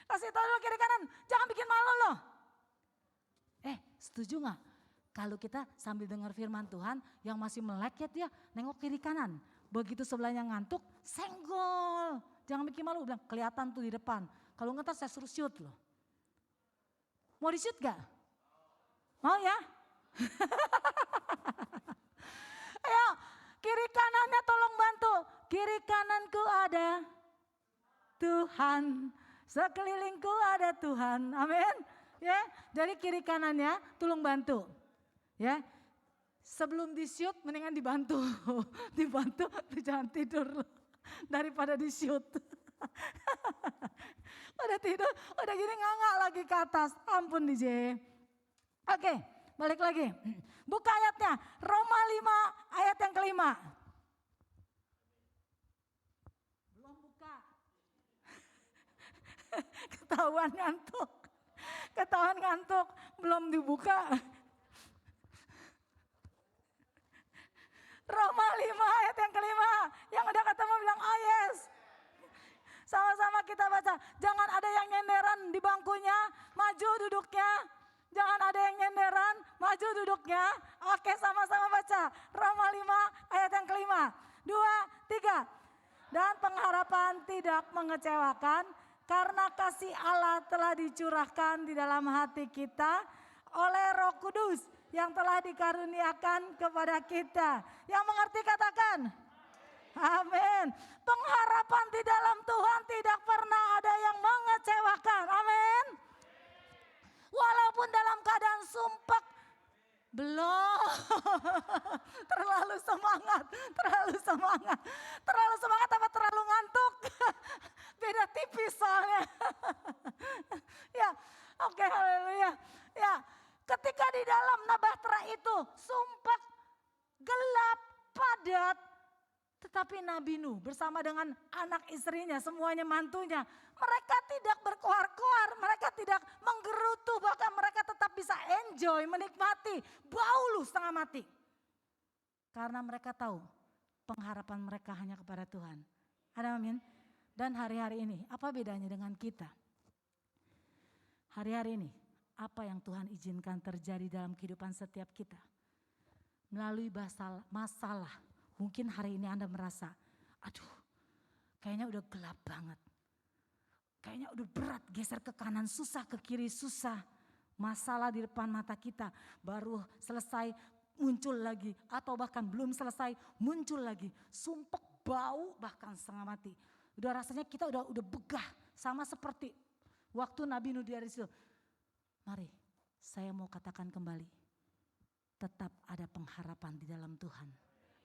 Kasih tahu lo kiri kanan, jangan bikin malu loh. Setuju nggak? Kalau kita sambil dengar firman Tuhan, yang masih melek ya dia nengok kiri kanan. Begitu sebelahnya ngantuk, senggol. Jangan bikin malu, bilang kelihatan tuh di depan. Kalau nggak saya suruh shoot loh. Mau di shoot gak? Mau ya? Ayo, kiri kanannya tolong bantu. Kiri kananku ada Tuhan, sekelilingku ada Tuhan. Amin. Ya, jadi kiri kanannya tolong bantu. Ya, sebelum di-shoot mendingan dibantu. Dibantu, jangan tidur daripada di-shoot. Udah tidur, udah gini nganga lagi ke atas. Ampun DJ. Oke, balik lagi. Buka ayatnya, Roma 5 ayat yang kelima. Belum buka. Ketahuan ngantuk, belum dibuka. Roma 5 ayat yang kelima. Yang udah ketemu bilang yes. Sama-sama kita baca. Jangan ada yang nyenderan di bangkunya. Maju duduknya. Jangan ada yang nyenderan, maju duduknya. Oke, sama-sama baca. Roma 5 ayat yang kelima. 2, 3. Dan pengharapan tidak mengecewakan karena kasih Allah telah dicurahkan di dalam hati kita oleh Roh Kudus yang telah dikaruniakan kepada kita. Yang mengerti katakan. Amin. Pengharapan di dalam Tuhan tidak pernah ada yang mengecewakan. Amin. Walaupun dalam keadaan sumpek, belum. Terlalu semangat apa terlalu ngantuk? Beda tipis soalnya. Ya, oke, haleluya. Ya, ketika di dalam Nabahtera itu sumpek, gelap, padat, tetapi Nabi Nuh bersama dengan anak istrinya, semuanya mantunya, mereka tidak berkoar-koar, mereka tidak menggerutu, bahkan mereka tetap bisa enjoy, menikmati, bau lu setengah mati. Karena mereka tahu pengharapan mereka hanya kepada Tuhan. Ada amin? Dan hari-hari ini, apa bedanya dengan kita? Hari-hari ini, apa yang Tuhan izinkan terjadi dalam kehidupan setiap kita? Melalui masalah. Mungkin hari ini Anda merasa, aduh kayaknya udah gelap banget. Kayaknya udah berat, geser ke kanan susah, ke kiri susah. Masalah di depan mata kita baru selesai muncul lagi. Atau bahkan belum selesai muncul lagi. Sumpek, bau, bahkan setengah mati. Udah rasanya kita udah begah. Sama seperti waktu Nabi Nuh dari situ. Mari saya mau katakan kembali. Tetap ada pengharapan di dalam Tuhan.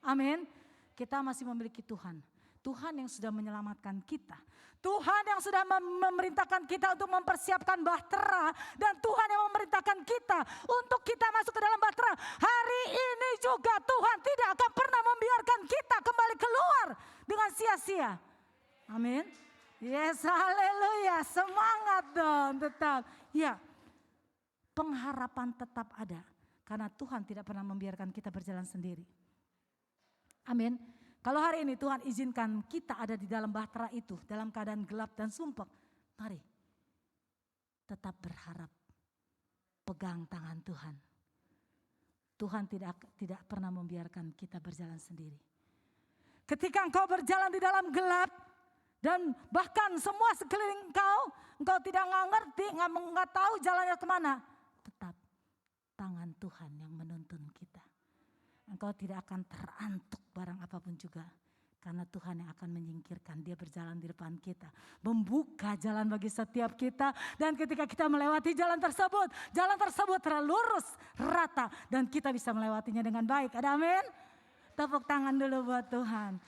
Amin. Kita masih memiliki Tuhan. Tuhan yang sudah menyelamatkan kita. Tuhan yang sudah memerintahkan kita untuk mempersiapkan bahtera. Dan Tuhan yang memerintahkan kita untuk kita masuk ke dalam bahtera. Hari ini juga Tuhan tidak akan pernah membiarkan kita kembali keluar dengan sia-sia. Amin. Yes, haleluya. Semangat dong tetap. Ya, pengharapan tetap ada. Karena Tuhan tidak pernah membiarkan kita berjalan sendiri. Amin. Kalau hari ini Tuhan izinkan kita ada di dalam bahtera itu, dalam keadaan gelap dan sumpek, mari tetap berharap, pegang tangan Tuhan. Tuhan tidak pernah membiarkan kita berjalan sendiri. Ketika engkau berjalan di dalam gelap dan bahkan semua sekeliling engkau tidak ngerti, nggak tahu jalannya kemana, tetap tangan Tuhan yang menuntun kita. Engkau tidak akan terantuk barang apapun juga. Karena Tuhan yang akan menyingkirkan, dia berjalan di depan kita. Membuka jalan bagi setiap kita. Dan ketika kita melewati jalan tersebut lurus, rata. Dan kita bisa melewatinya dengan baik. Ada amin? Tepuk tangan dulu buat Tuhan.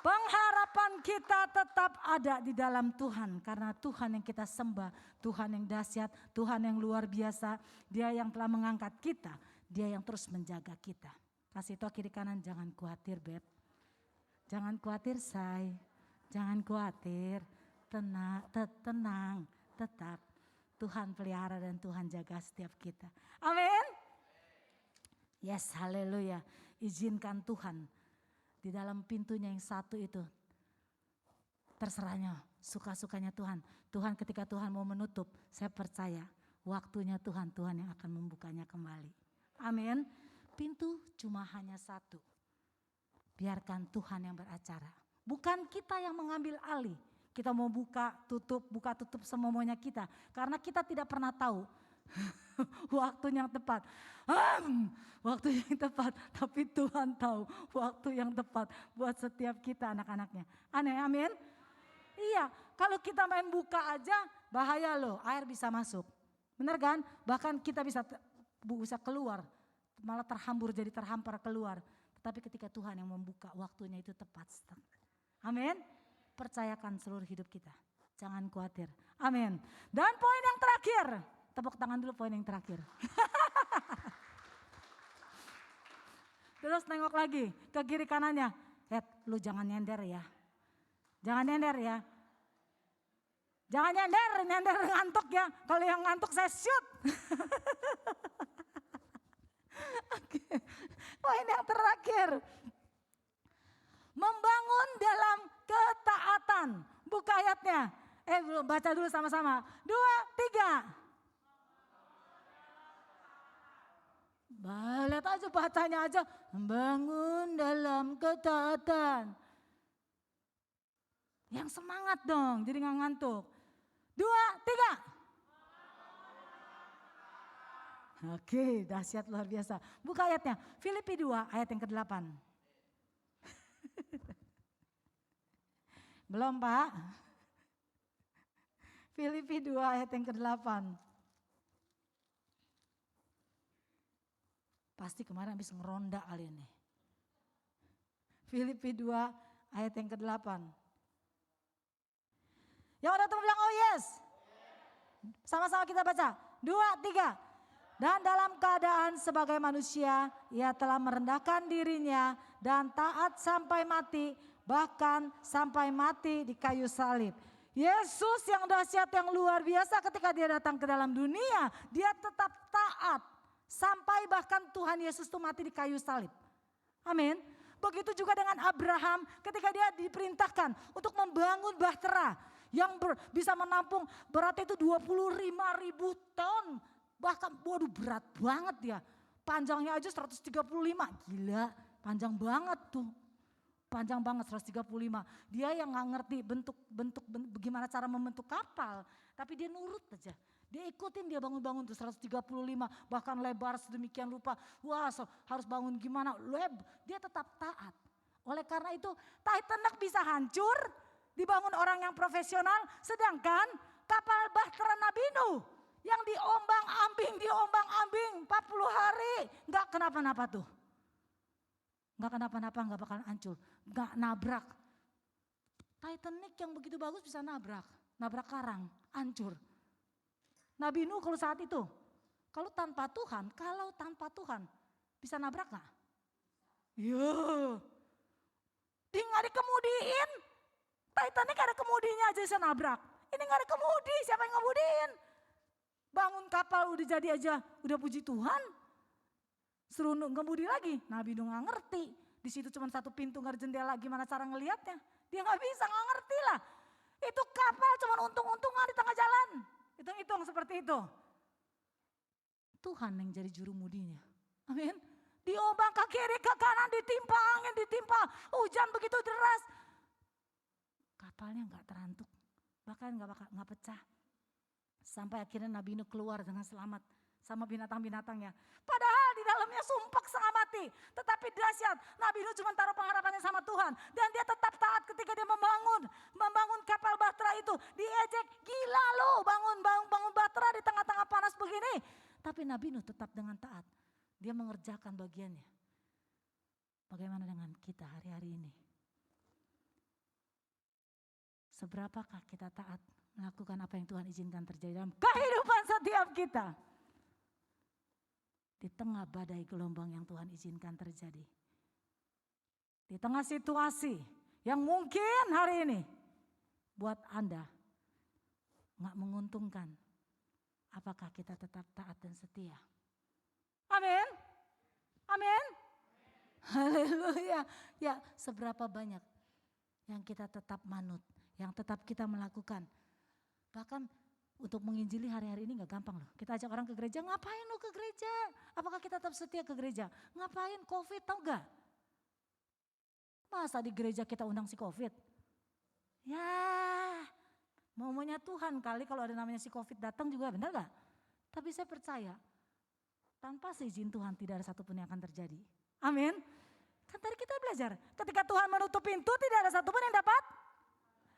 Pengharapan kita tetap ada di dalam Tuhan. Karena Tuhan yang kita sembah, Tuhan yang dahsyat, Tuhan yang luar biasa. Dia yang telah mengangkat kita. Dia yang terus menjaga kita. Kasih tahu kiri kanan, jangan khawatir Beb. Jangan khawatir say. Jangan khawatir. Tenang, tetap. Tuhan pelihara dan Tuhan jaga setiap kita. Amin. Yes, haleluya. Izinkan Tuhan di dalam pintunya yang satu itu. Terserahnya, suka-sukanya Tuhan. Tuhan ketika Tuhan mau menutup, saya percaya waktunya Tuhan yang akan membukanya kembali. Amin. Pintu cuma hanya satu. Biarkan Tuhan yang beracara. Bukan kita yang mengambil alih. Kita mau buka tutup semaunya kita. Karena kita tidak pernah tahu waktu yang tepat. Waktu yang tepat. Tapi Tuhan tahu waktu yang tepat buat setiap kita anak-anaknya. Aneh, amin. Iya, kalau kita main buka aja bahaya loh. Air bisa masuk. Benar kan? Bahkan kita bisa keluar, malah terhampar keluar. Tetapi ketika Tuhan yang membuka, waktunya itu tepat. Amin. Percayakan seluruh hidup kita. Jangan khawatir. Amin. Dan poin yang terakhir. Tepuk tangan dulu poin yang terakhir. Terus nengok lagi ke kiri kanannya. Lu jangan nyender ya. Jangan nyender ya. Jangan nyender ngantuk ya. Kalau yang ngantuk saya shoot. Oke. Poin yang terakhir. Membangun dalam ketaatan. Buka ayatnya. Belum baca dulu sama-sama. 2, 3. Lihat aja bacanya aja. Bangun dalam ketaatan. Yang semangat dong, jadi gak ngantuk. 2, 3. Oke, dahsyat luar biasa. Buka ayatnya, Filipi 2 ayat yang ke-8. Belum Pak? Filipi 2 ayat yang ke-8. Pasti kemarin habis ngeronda kali ini. Filipi 2 ayat yang ke-8. Yang udah teman bilang oh yes. Sama-sama kita baca. 2, 3. Dan dalam keadaan sebagai manusia, ia telah merendahkan dirinya dan taat sampai mati, bahkan sampai mati di kayu salib. Yesus yang dahsyat, yang luar biasa, ketika dia datang ke dalam dunia, dia tetap taat. Sampai bahkan Tuhan Yesus itu mati di kayu salib. Amin. Begitu juga dengan Abraham ketika dia diperintahkan untuk membangun bahtera yang bisa menampung beratnya itu 25.000 ton. Bahkan waduh berat banget dia. Panjangnya aja 135. Gila, panjang banget tuh. Panjang banget 135. Dia yang gak ngerti bentuk bagaimana cara membentuk kapal. Tapi dia nurut aja. Dia ikutin, dia bangun-bangun tuh 135. Bahkan lebar sedemikian rupa. Wah harus bangun gimana. Dia tetap taat. Oleh karena itu Titanic bisa hancur. Dibangun orang yang profesional. Sedangkan kapal bahtera Nabi Nuh yang diombang-ambing 40 hari. Gak kenapa-napa tuh. Gak kenapa-napa, gak bakalan hancur. Gak nabrak. Titanic yang begitu bagus bisa nabrak. Nabrak karang, hancur. Nabi Nuh kalau saat itu. Kalau tanpa Tuhan bisa nabrak gak? Iya. Dia gak dikemudiin. Titanic ada kemudinya aja bisa nabrak. Ini gak ada kemudi, siapa yang ngemudiin? Bangun kapal udah jadi aja, udah puji Tuhan. Suruh ngemudi lagi, Nabi Nuh gak ngerti. Di situ cuma satu pintu, gak ada jendela, gimana cara ngelihatnya? Dia gak bisa, gak ngerti lah. Itu kapal cuma untung-untungan di tengah jalan. Hitung-hitung seperti itu. Tuhan yang jadi juru mudinya. Amin. Diombang ke kiri, ke kanan, ditimpa angin, ditimpa hujan begitu deras. Kapalnya gak terantuk, bahkan gak pecah. Sampai akhirnya Nabi Nuh keluar dengan selamat sama binatang-binatangnya. Padahal di dalamnya sumpek setengah mati. Tetapi dahsyat, Nabi Nuh cuma taruh pengharapannya sama Tuhan. Dan dia tetap taat ketika dia membangun kapal bahtera itu. Diejek, gila lo bangun bahtera di tengah-tengah panas begini. Tapi Nabi Nuh tetap dengan taat. Dia mengerjakan bagiannya. Bagaimana dengan kita hari-hari ini? Seberapakah kita taat melakukan apa yang Tuhan izinkan terjadi dalam kehidupan setiap kita? Di tengah badai gelombang yang Tuhan izinkan terjadi. Di tengah situasi yang mungkin hari ini buat Anda gak menguntungkan. Apakah kita tetap taat dan setia? Amin. Amin. Haleluya. Ya, seberapa banyak yang kita tetap manut, yang tetap kita melakukan. Bahkan untuk menginjili hari-hari ini gak gampang loh. Kita ajak orang ke gereja, ngapain lo ke gereja? Apakah kita tetap setia ke gereja? Ngapain COVID, tau gak? Masa di gereja kita undang si COVID? Ya, maunya Tuhan kali kalau ada namanya si COVID datang juga, benar gak? Tapi saya percaya, tanpa seizin Tuhan tidak ada satupun yang akan terjadi. Amin. Kan tadi kita belajar, ketika Tuhan menutup pintu tidak ada satupun yang dapat.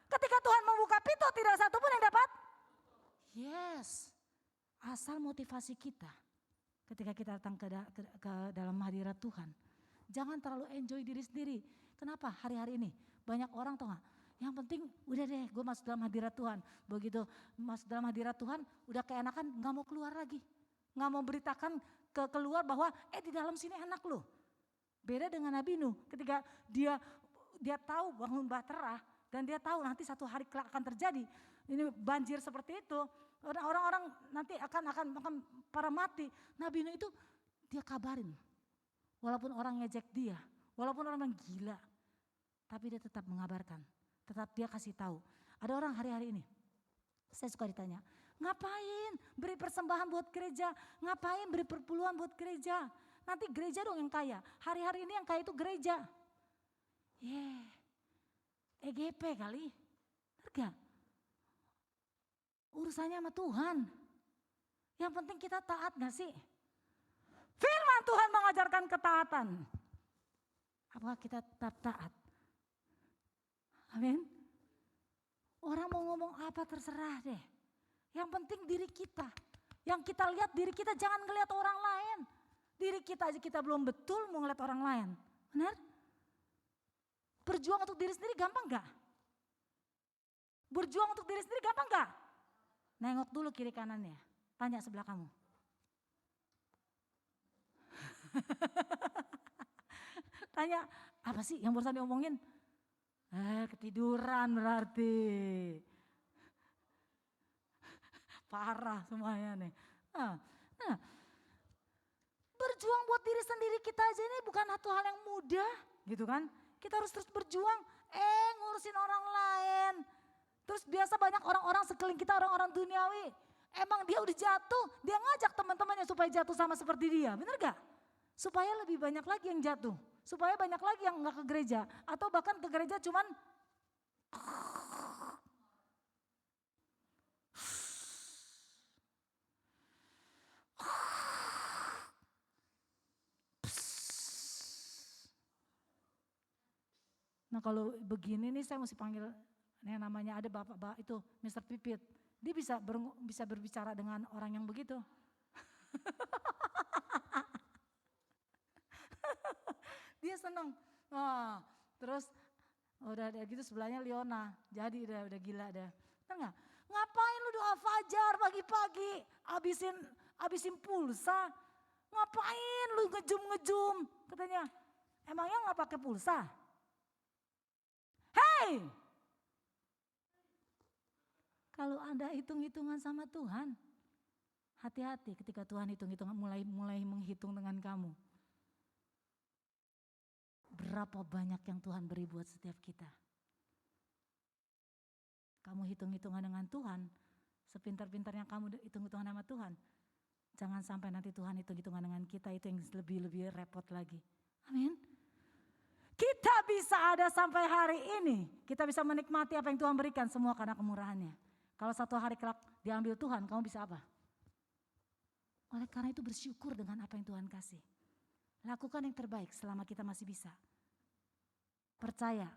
Ketika Tuhan membuka pintu tidak ada satupun yang dapat. Yes, asal motivasi kita ketika kita datang ke dalam hadirat Tuhan. Jangan terlalu enjoy diri sendiri. Kenapa hari-hari ini banyak orang tau gak? Yang penting udah deh gue masuk dalam hadirat Tuhan. Begitu masuk dalam hadirat Tuhan udah keenakan gak mau keluar lagi. Gak mau beritakan keluar bahwa di dalam sini enak loh. Beda dengan Nabi Nuh ketika dia tahu bangun bahtera. Dan dia tahu nanti satu hari kelak akan terjadi. Ini banjir seperti itu. Orang-orang nanti akan para mati. Nabi Nuh itu dia kabarin. Walaupun orang ngejek dia. Walaupun orang gila. Tapi dia tetap mengabarkan. Tetap dia kasih tahu. Ada orang hari-hari ini. Saya suka ditanya. Ngapain beri persembahan buat gereja? Ngapain beri perpuluhan buat gereja? nanti gereja dong yang kaya. Hari-hari ini yang kaya itu gereja. EGP kali. Enggak. Urusannya sama Tuhan. Yang penting kita taat gak sih? Firman Tuhan mengajarkan ketaatan. Apakah kita tetap taat? Amin. Orang mau ngomong apa terserah deh. Yang penting diri kita. Yang kita lihat diri kita, jangan ngelihat orang lain. Diri kita aja kita belum betul mau ngelihat orang lain. Benar? Berjuang untuk diri sendiri gampang gak? Berjuang untuk diri sendiri gampang gak? Nengok dulu kiri kanannya. Tanya sebelah kamu. Tanya, apa sih yang barusan diomongin? Ketiduran berarti. Parah semuanya nih. Nah, berjuang buat diri sendiri kita aja ini bukan satu hal yang mudah gitu kan. Kita harus terus berjuang, ngurusin orang lain. Terus biasa banyak orang-orang sekeliling kita, orang-orang duniawi. Emang dia udah jatuh, dia ngajak teman-temannya supaya jatuh sama seperti dia, bener gak? Supaya lebih banyak lagi yang jatuh, supaya banyak lagi yang gak ke gereja. Atau bahkan ke gereja cuman nah kalau begini nih saya mesti panggil yang namanya ada bapak itu Mr. Pipit. Dia bisa berbicara dengan orang yang begitu. Dia senang. Terus udah gitu sebelahnya Liona. Jadi udah gila dah. Tengah. Ngapain lu doa fajar pagi-pagi? Habisin pulsa. Ngapain lu ngejum? Katanya. Emangnya nggak pakai pulsa? Hey! Kalau Anda hitung-hitungan sama Tuhan, hati-hati ketika Tuhan hitung-hitungan mulai menghitung dengan kamu. Berapa banyak yang Tuhan beri buat setiap kita. Kamu hitung-hitungan dengan Tuhan, sepintar-pintarnya kamu hitung-hitungan sama Tuhan. Jangan sampai nanti Tuhan hitung-hitungan dengan kita, itu yang lebih repot lagi. Amin. Kita bisa ada sampai hari ini, kita bisa menikmati apa yang Tuhan berikan semua karena kemurahannya. Kalau satu hari kelak diambil Tuhan, kamu bisa apa? Oleh karena itu bersyukur dengan apa yang Tuhan kasih. Lakukan yang terbaik selama kita masih bisa. Percaya,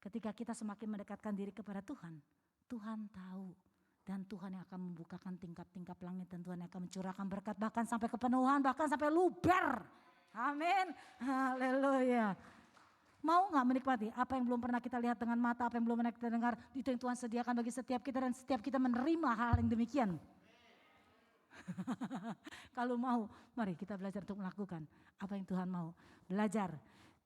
ketika kita semakin mendekatkan diri kepada Tuhan, Tuhan tahu. Dan Tuhan yang akan membukakan tingkap-tingkap langit dan Tuhan yang akan mencurahkan berkat bahkan sampai kepenuhan, bahkan sampai luber. Amin, haleluya. Mau gak menikmati apa yang belum pernah kita lihat dengan mata, apa yang belum pernah kita dengar, itu yang Tuhan sediakan bagi setiap kita dan setiap kita menerima hal yang demikian. Kalau mau, mari kita belajar untuk melakukan apa yang Tuhan mau. Belajar,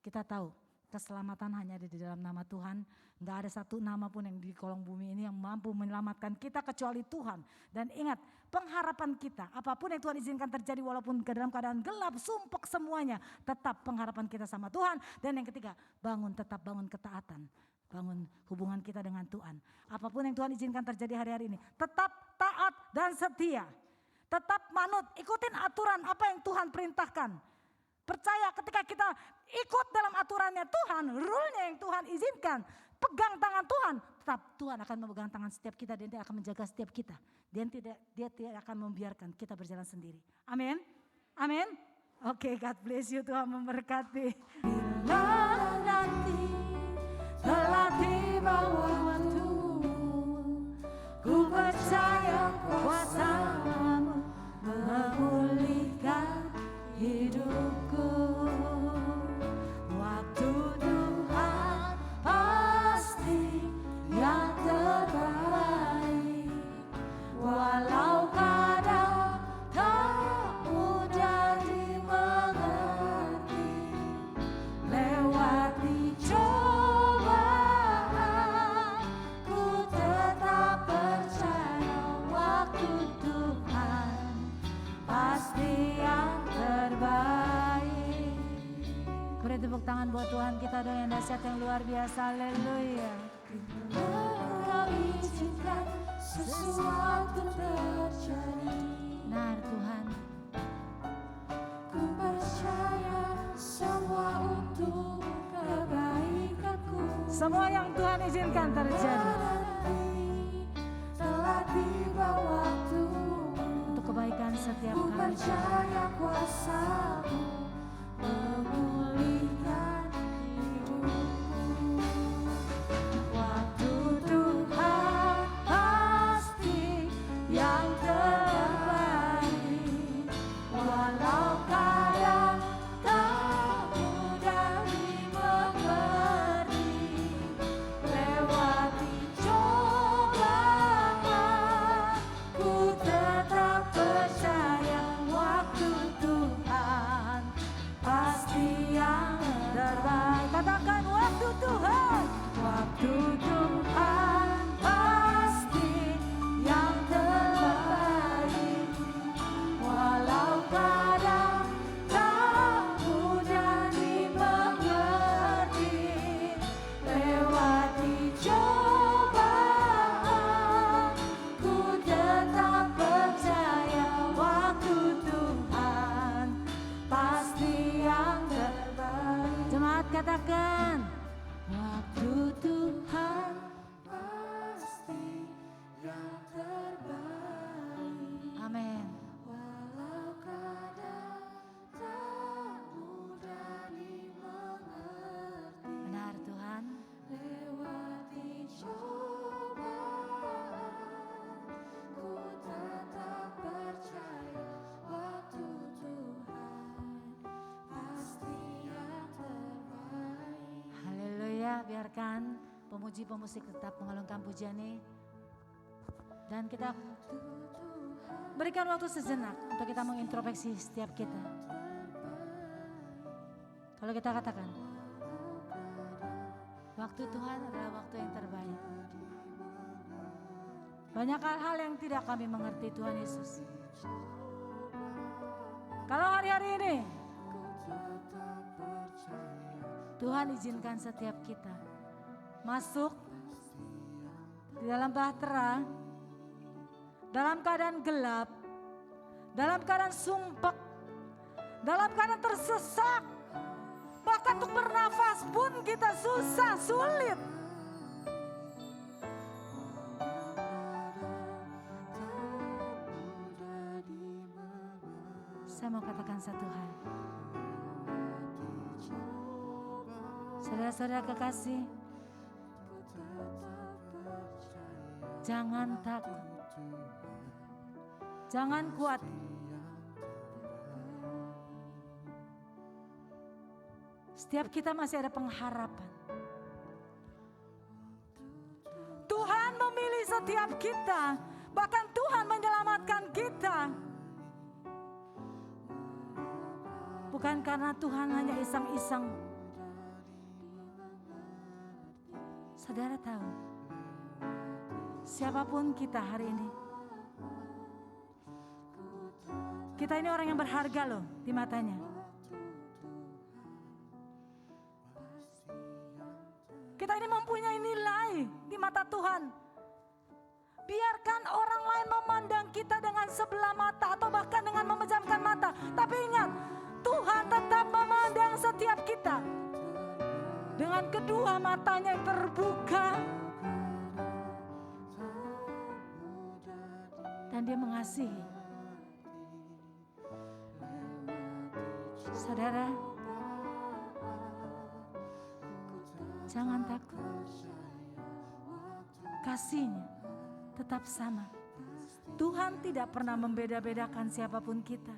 kita tahu keselamatan hanya ada di dalam nama Tuhan. Gak ada satu nama pun yang di kolong bumi ini yang mampu menyelamatkan kita kecuali Tuhan. Dan ingat, pengharapan kita, apapun yang Tuhan izinkan terjadi walaupun ke dalam keadaan gelap, sumpek semuanya, tetap pengharapan kita sama Tuhan. Dan yang ketiga, tetap bangun ketaatan. Bangun hubungan kita dengan Tuhan. Apapun yang Tuhan izinkan terjadi hari-hari ini, tetap taat dan setia. Tetap manut, ikutin aturan apa yang Tuhan perintahkan. Percaya ketika kita ikut dalam aturannya Tuhan, rule-nya yang Tuhan izinkan, pegang tangan Tuhan, tetap Tuhan akan memegang tangan setiap kita dan dia akan menjaga setiap kita. Dia tidak akan membiarkan kita berjalan sendiri. Amin. Amin. Oke, God bless you, Tuhan memberkati. Bila nanti telah tiba waktu, ku percaya kuasa-Mu memulihkan hidupku. Waktu Tuhan pasti yang terbaik. Walau kadang tak mudah dimengerti, lewati cobaan, ku tetap percaya waktu Tuhan pasti yang terbaik. Beri tepuk tangan buat Tuhan kita dong yang dahsyat yang luar biasa. Haleluya. Engkau izinkan sesuatu terjadi. Benar Tuhan. Ku percaya semua untuk kebaikanku. Semua yang Tuhan izinkan terjadi telah tiba waktu untuk kebaikan setiap ku kami. percaya kuasa-Mu memulihkan hidupku. Waktu Tuhan pasti yang terbaik, walau kadang tak mudah dimengerti. Lewati cobaan, ku tetap percaya waktu Tuhan pasti yang terbaik. Katakan waktu Tuhan. Waktu Tuhan pasti yang terbaik, walau kadang tak mudah dimengerti. Lewati cobaan, ku tetap percaya waktu Tuhan pasti yang terbaik. Jemaat katakan. Waktu Tuhan pasti yang terbaik, Amin. walau kadang tak mudah dimengerti. Benar Tuhan. Lewati cobaan, ku tetap percaya waktu Tuhan pasti yang terbaik. Haleluya, biarkan pemuji-pemusik tetap mengalungkan pujiannya. Dan kita berikan waktu sejenak untuk kita mengintrospeksi setiap kita. Kalau kita katakan, waktu Tuhan adalah waktu yang terbaik. Banyak hal yang tidak kami mengerti Tuhan Yesus. Kalau hari-hari ini Tuhan izinkan setiap kita masuk di dalam bahtera, dalam keadaan gelap, dalam keadaan sumpek, dalam keadaan tersesak, bahkan untuk bernafas pun kita susah, sulit. Saya mau katakan satu hal. Saudara-saudara kekasih, jangan takut, jangan kuat. Setiap kita masih ada pengharapan. Tuhan memilih setiap kita, bahkan Tuhan menyelamatkan kita. Bukan karena Tuhan hanya iseng-iseng. Saudara tahu, siapapun kita hari ini, kita ini orang yang berharga loh di matanya. Kita ini mempunyai nilai di mata Tuhan. Biarkan orang lain memandang kita dengan sebelah mata atau bahkan dengan memejamkan mata. Tapi ingat, Tuhan tetap memandang setiap kita dengan kedua matanya yang terbuka. Dan Dia mengasihi. Saudara, jangan takut. Kasih-Nya tetap sama. Tuhan tidak pernah membeda-bedakan siapapun kita.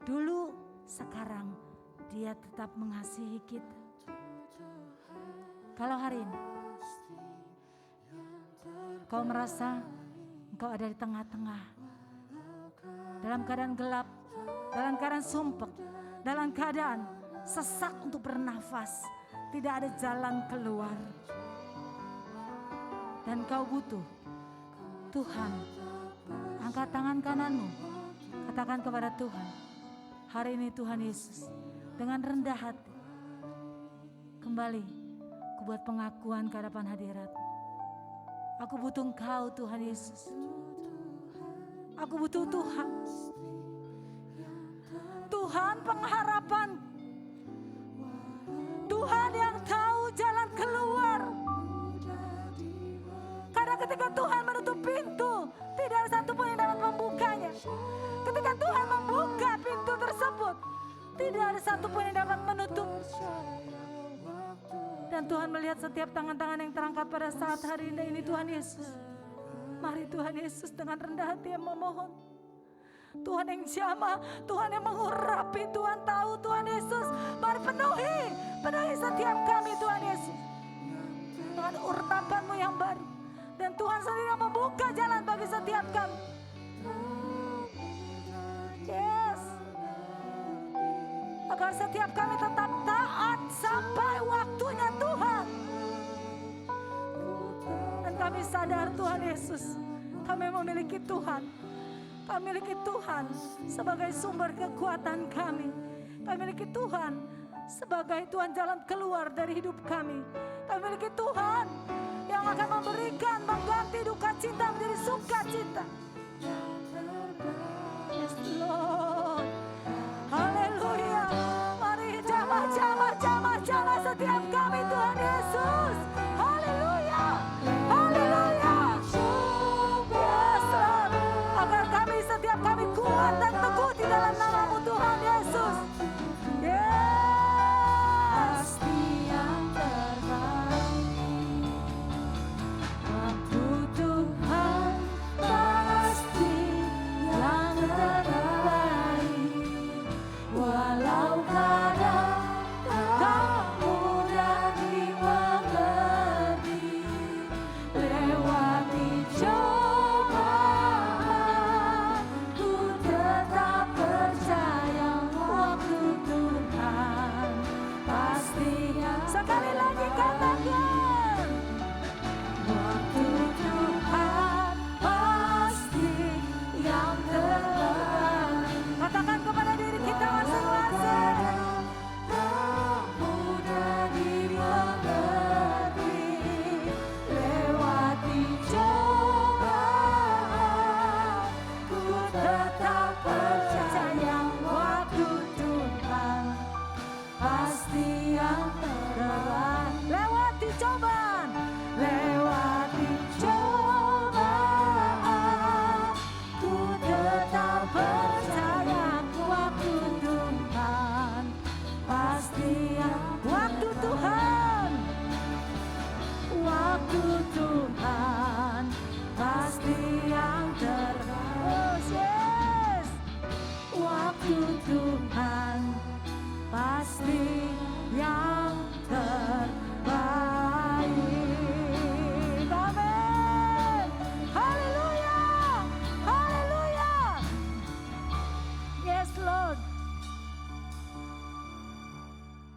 Dulu, sekarang, Dia tetap mengasihi kita. Kalau hari ini kau merasa engkau ada di tengah-tengah, dalam keadaan gelap, dalam keadaan sumpek, dalam keadaan sesak untuk bernafas, tidak ada jalan keluar, dan kau butuh Tuhan, angkat tangan kananmu, katakan kepada Tuhan, hari ini Tuhan Yesus, dengan rendah hati, kembali ku buat pengakuan ke hadapan hadirat. Aku butuh Engkau Tuhan Yesus. Aku butuh Tuhan. Tuhan pengharapan, Tuhan yang tahu jalan keluar. Karena ketika Tuhan menutup pintu, tidak ada satupun yang dapat membukanya. Ketika Tuhan membuka pintu tersebut, tidak ada satupun yang dapat menutup. Dan Tuhan melihat setiap tangan-tangan yang terangkat pada saat hari ini Tuhan Yesus. Mari Tuhan Yesus dengan rendah hati yang memohon. Tuhan yang jamah, Tuhan yang mengurapi, Tuhan tahu Tuhan Yesus. Mari penuhi setiap kami Tuhan Yesus. Dengan urapan-Mu yang baru. Dan Tuhan sendiri yang membuka jalan bagi setiap kami. Yes. Agar setiap kami tetap taat sampai waktunya Tuhan. Dan kami sadar Tuhan Yesus, kami memiliki Tuhan. Kami memiliki Tuhan sebagai sumber kekuatan kami. Kami memiliki Tuhan sebagai Tuhan jalan keluar dari hidup kami. Kami memiliki Tuhan yang akan memberikan, mengganti duka cita menjadi sukacita. Yes Lord. Haleluya. Mari jamah setiap kami Tuhan Yesus. Haleluya. Haleluya. Yes Lord. Agar kami setiap kami kuat dan teguh di dalam nama-Mu Tuhan Yesus. Yes. Pasti yang terbaik. Waktu Tuhan pasti yang terbaik. Walau kadang tak mudah dimengerti, lewati cobaan, ku tetap percaya waktu Tuhan pasti yang Sekali lagi katakan. waktu Tuhan pasti yang terbaik. Katakan kepada diri kita masing-masing. Tak mudah dimengerti, lewati cobaan, ku tetap percaya waktu Tuhan pasti yang terbaik. Lewati cobaan. Lewati cobaan, ku tetap percaya waktu Tuhan pasti yang Waktu Tuhan. waktu Tuhan pasti yang terbaik. Yes. Waktu Tuhan pasti yang terbaik. Amin. Haleluya. Haleluya. Yes Lord.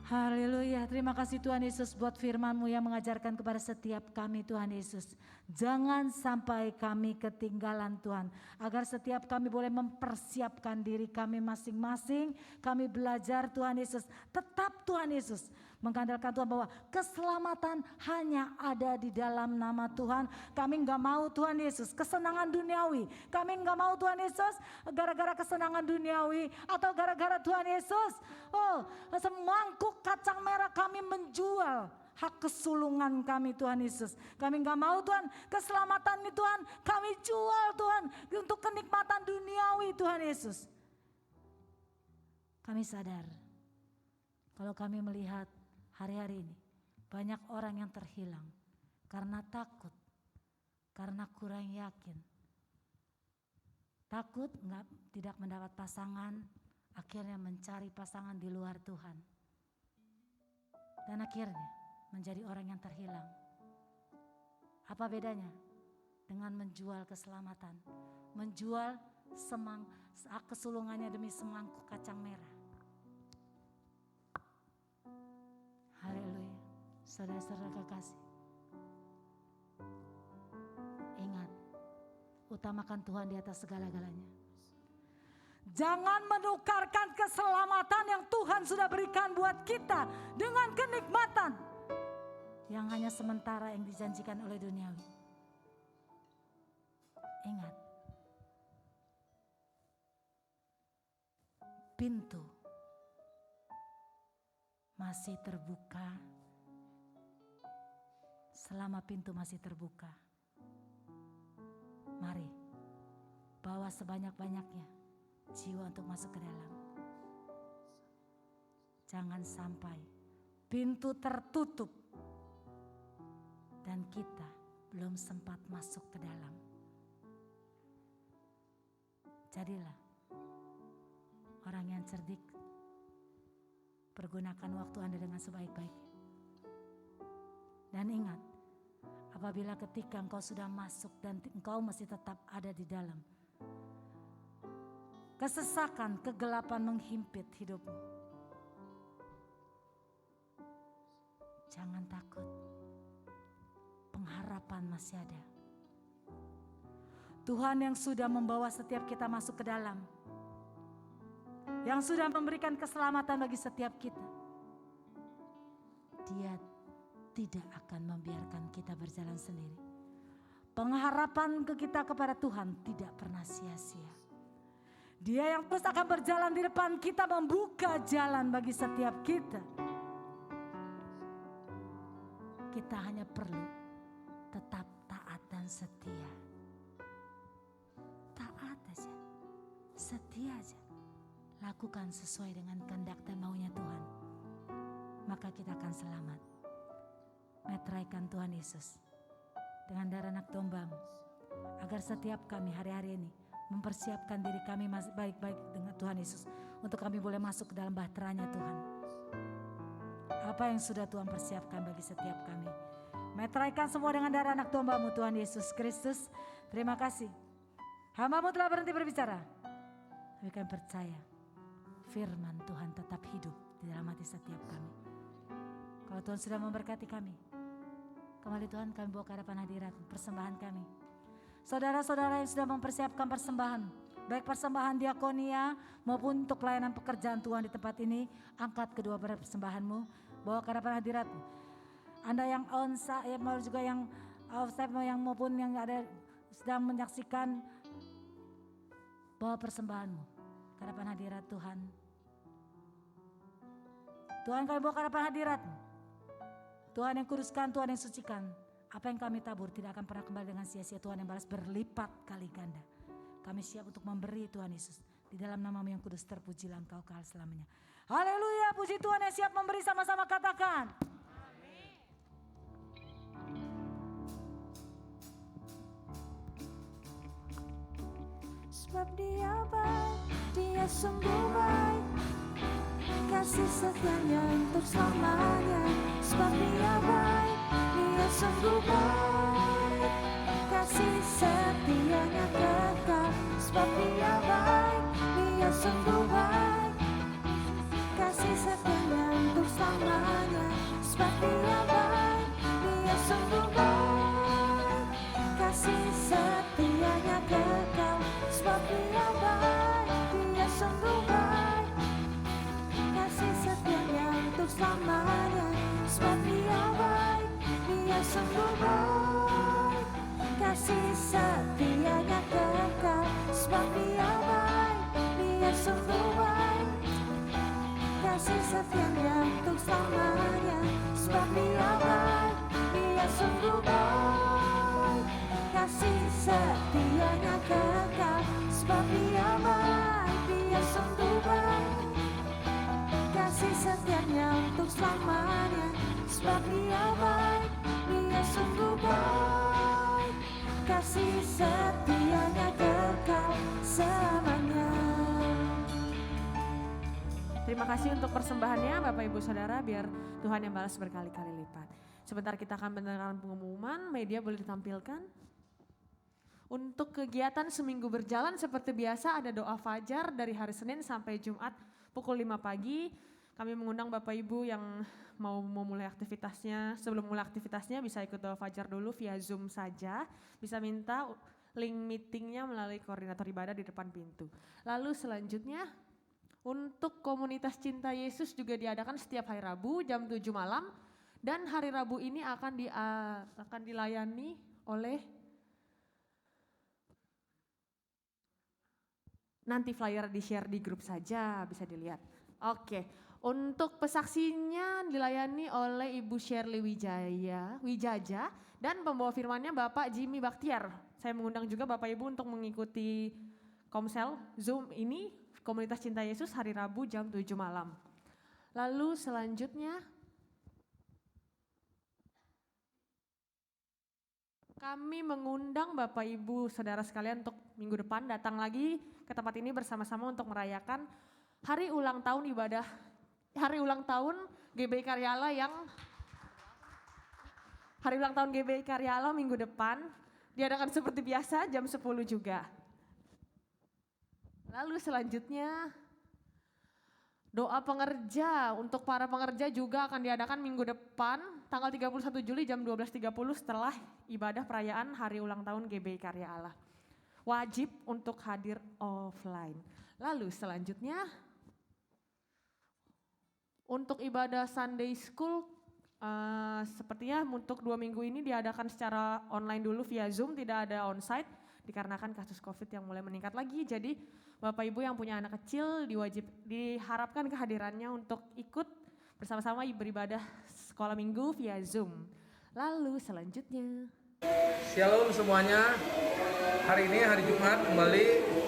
Haleluya. Terima kasih Tuhan Yesus buat firman-Mu yang mengajarkan kepada setiap kami Tuhan Yesus. Jangan sampai kami ketinggalan Tuhan. Agar setiap kami boleh mempersiapkan diri kami masing-masing. Kami belajar Tuhan Yesus. Tetap Tuhan Yesus mengandalkan Tuhan bahwa keselamatan hanya ada di dalam nama Tuhan. Kami enggak mau Tuhan Yesus kesenangan duniawi. Kami enggak mau Tuhan Yesus gara-gara kesenangan duniawi atau gara-gara Tuhan Yesus. Oh, semangkuk kacang merah kami menjual hak kesulungan kami Tuhan Yesus. Kami enggak mau Tuhan keselamatan ini Tuhan kami jual Tuhan untuk kenikmatan duniawi Tuhan Yesus. Kami sadar kalau kami melihat hari-hari ini banyak orang yang terhilang karena takut, karena kurang yakin. Takut tidak mendapat pasangan, akhirnya mencari pasangan di luar Tuhan. Dan akhirnya menjadi orang yang terhilang. Apa bedanya dengan menjual keselamatan? Menjual kesulungannya demi semangkuk kacang merah. Haleluya. Saudara-saudara kekasih. Ingat, utamakan Tuhan di atas segala-galanya. Jangan menukarkan keselamatan yang Tuhan sudah berikan buat kita dengan kenikmatan yang hanya sementara yang dijanjikan oleh duniawi. Ingat, pintu masih terbuka, selama pintu masih terbuka, mari bawa sebanyak-banyaknya jiwa untuk masuk ke dalam. Jangan sampai pintu tertutup dan kita belum sempat masuk ke dalam. Jadilah orang yang cerdik. Pergunakan waktu Anda dengan sebaik-baiknya. Dan ingat, apabila ketika engkau sudah masuk dan engkau masih tetap ada di dalam, kesesakan, kegelapan menghimpit hidupmu. Jangan takut, pengharapan masih ada. Tuhan yang sudah membawa setiap kita masuk ke dalam, yang sudah memberikan keselamatan bagi setiap kita, Dia tidak akan membiarkan kita berjalan sendiri. Pengharapan kita kepada Tuhan tidak pernah sia-sia. Dia yang terus akan berjalan di depan kita, membuka jalan bagi setiap kita. Kita hanya perlu tetap taat dan setia. Taat aja, setia aja. Lakukan sesuai dengan kehendak dan maunya Tuhan. Maka kita akan selamat. Meteraikan Tuhan Yesus dengan darah anak domba-Mu, agar setiap kami hari-hari ini mempersiapkan diri kami masih baik-baik dengan Tuhan Yesus, untuk kami boleh masuk ke dalam bahteranya Tuhan. Apa yang sudah Tuhan persiapkan bagi setiap kami. Meteraikan semua dengan darah anak domba-Mu Tuhan Yesus Kristus. Terima kasih. Hamba-Mu telah berhenti berbicara. Tapi kami percaya firman Tuhan tetap hidup di dalam hati setiap kami. Kalau Tuhan sudah memberkati kami, kembali Tuhan kami bawa ke hadapan hadirat persembahan kami. Saudara-saudara yang sudah mempersiapkan persembahan, baik persembahan diakonia maupun untuk pelayanan pekerjaan Tuhan di tempat ini, angkat kedua persembahanmu, bawa ke hadapan hadirat-Mu. Anda yang onsite, mau juga yang offsite, yang maupun yang ada sedang menyaksikan, bawa persembahanmu ke hadapan hadirat Tuhan. Tuhan, kami bawa ke hadapan hadirat-Mu. Tuhan yang kuduskan, Tuhan yang sucikan. Apa yang kami tabur tidak akan pernah kembali dengan sia-sia. Tuhan yang balas berlipat kali ganda. Kami siap untuk memberi Tuhan Yesus. Di dalam nama-Mu yang kudus, terpujilah Engkau kekal selamanya. Haleluya, puji Tuhan yang siap memberi, sama-sama katakan. Sebab Dia baik, Dia sungguh baik, kasih setianya untuk selamanya. Sebab Dia baik, Dia sungguh baik, kasih setianya kekal. Sebab Dia baik, Dia sungguh baik, kasih setianya untuk selamanya. Sebab Dia baik, Dia sungguh baik, kasih setianya kekal. Sebab Dia baik, Dia sungguh baik, kasih setianya untuk selamanya. Sebab Dia baik, Dia sungguh baik, kasih setianya kekal. Sebab Dia baik, Dia sungguh baik, kasih setianya untuk selamanya. Sebab Dia baik, Dia sungguh baik, kasih setianya kekal. Sebab Dia baik, Dia sungguh baik, kasih setianya untuk selamanya. Sebab Dia baik, Dia sungguh baik, kasih setianya kekal selamanya. Terima kasih untuk persembahannya Bapak Ibu Saudara, biar Tuhan yang balas berkali-kali lipat. Sebentar kita akan mendengarkan pengumuman, media boleh ditampilkan. Untuk kegiatan seminggu berjalan seperti biasa ada doa fajar dari hari Senin sampai Jumat pukul 5 pagi. Kami mengundang Bapak Ibu yang mau memulai aktivitasnya, sebelum mulai aktivitasnya bisa ikut doa fajar dulu via Zoom saja. Bisa minta link meetingnya melalui koordinator ibadah di depan pintu. Lalu selanjutnya untuk komunitas cinta Yesus juga diadakan setiap hari Rabu jam 7 malam. Dan hari Rabu ini akan dilayani oleh nanti flyer di-share di grup saja, bisa dilihat. Oke, untuk pesaksinya dilayani oleh Ibu Shirley Wijaja dan pembawa firmannya Bapak Jimmy Baktiar. Saya mengundang juga Bapak Ibu untuk mengikuti Komsel Zoom ini, Komunitas Cinta Yesus hari Rabu jam 7 malam. Lalu selanjutnya kami mengundang Bapak Ibu Saudara sekalian untuk minggu depan datang lagi ke tempat ini bersama-sama untuk merayakan hari ulang tahun GBI Karyala minggu depan diadakan seperti biasa jam 10 juga. Lalu selanjutnya doa pengerja untuk para pengerja juga akan diadakan minggu depan tanggal 31 Juli jam 12.30 setelah ibadah perayaan hari ulang tahun GBI Karya Allah. Wajib untuk hadir offline. Lalu selanjutnya untuk ibadah Sunday School sepertinya untuk 2 minggu ini diadakan secara online dulu via Zoom, tidak ada onsite dikarenakan kasus COVID yang mulai meningkat lagi. Jadi Bapak Ibu yang punya anak kecil diharapkan kehadirannya untuk ikut bersama-sama beribadah sekolah minggu via Zoom. Lalu selanjutnya. Shalom semuanya, hari ini hari Jumat kembali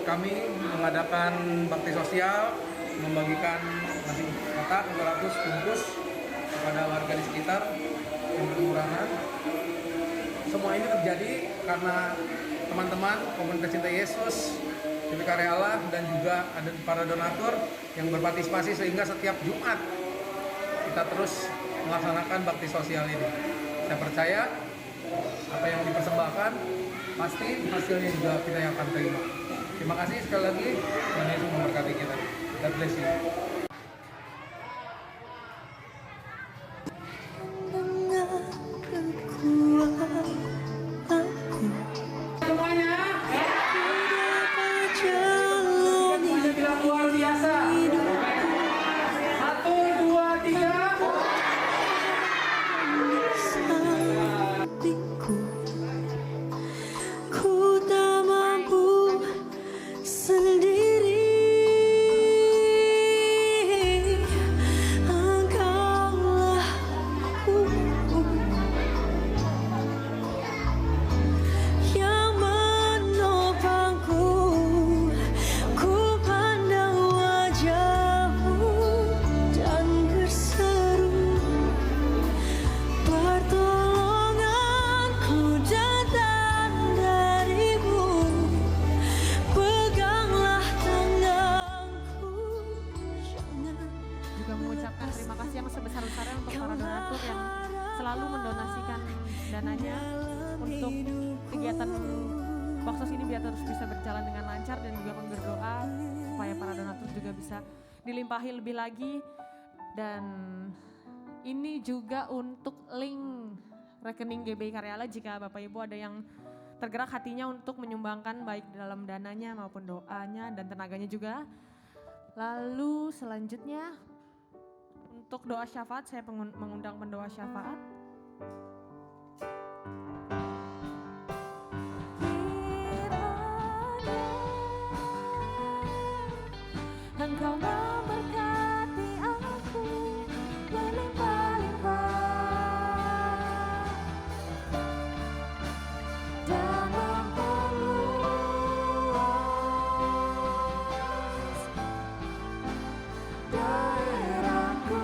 kami mengadakan bakti sosial, membagikan nasi kotak 200 bungkus kepada warga di sekitar yang berkekurangan. Semua ini terjadi karena teman-teman Komunitas Cinta Yesus, GBI Karya Allah dan juga ada para donatur yang berpartisipasi sehingga setiap Jumat kita terus melaksanakan bakti sosial ini. Saya percaya apa yang dipersembahkan pasti hasilnya juga kita yang akan terima. Terima kasih sekali lagi, Tuhan Yesus memberkati kita. God bless you. Dilimpahi lebih lagi, dan ini juga untuk link rekening GBI Karya Allah jika Bapak Ibu ada yang tergerak hatinya untuk menyumbangkan baik dalam dananya maupun doanya dan tenaganya juga. Lalu selanjutnya untuk doa syafaat saya mengundang pendoa syafaat. Engkau memberkati aku berlimpah-limpah dan memperluas daerahku.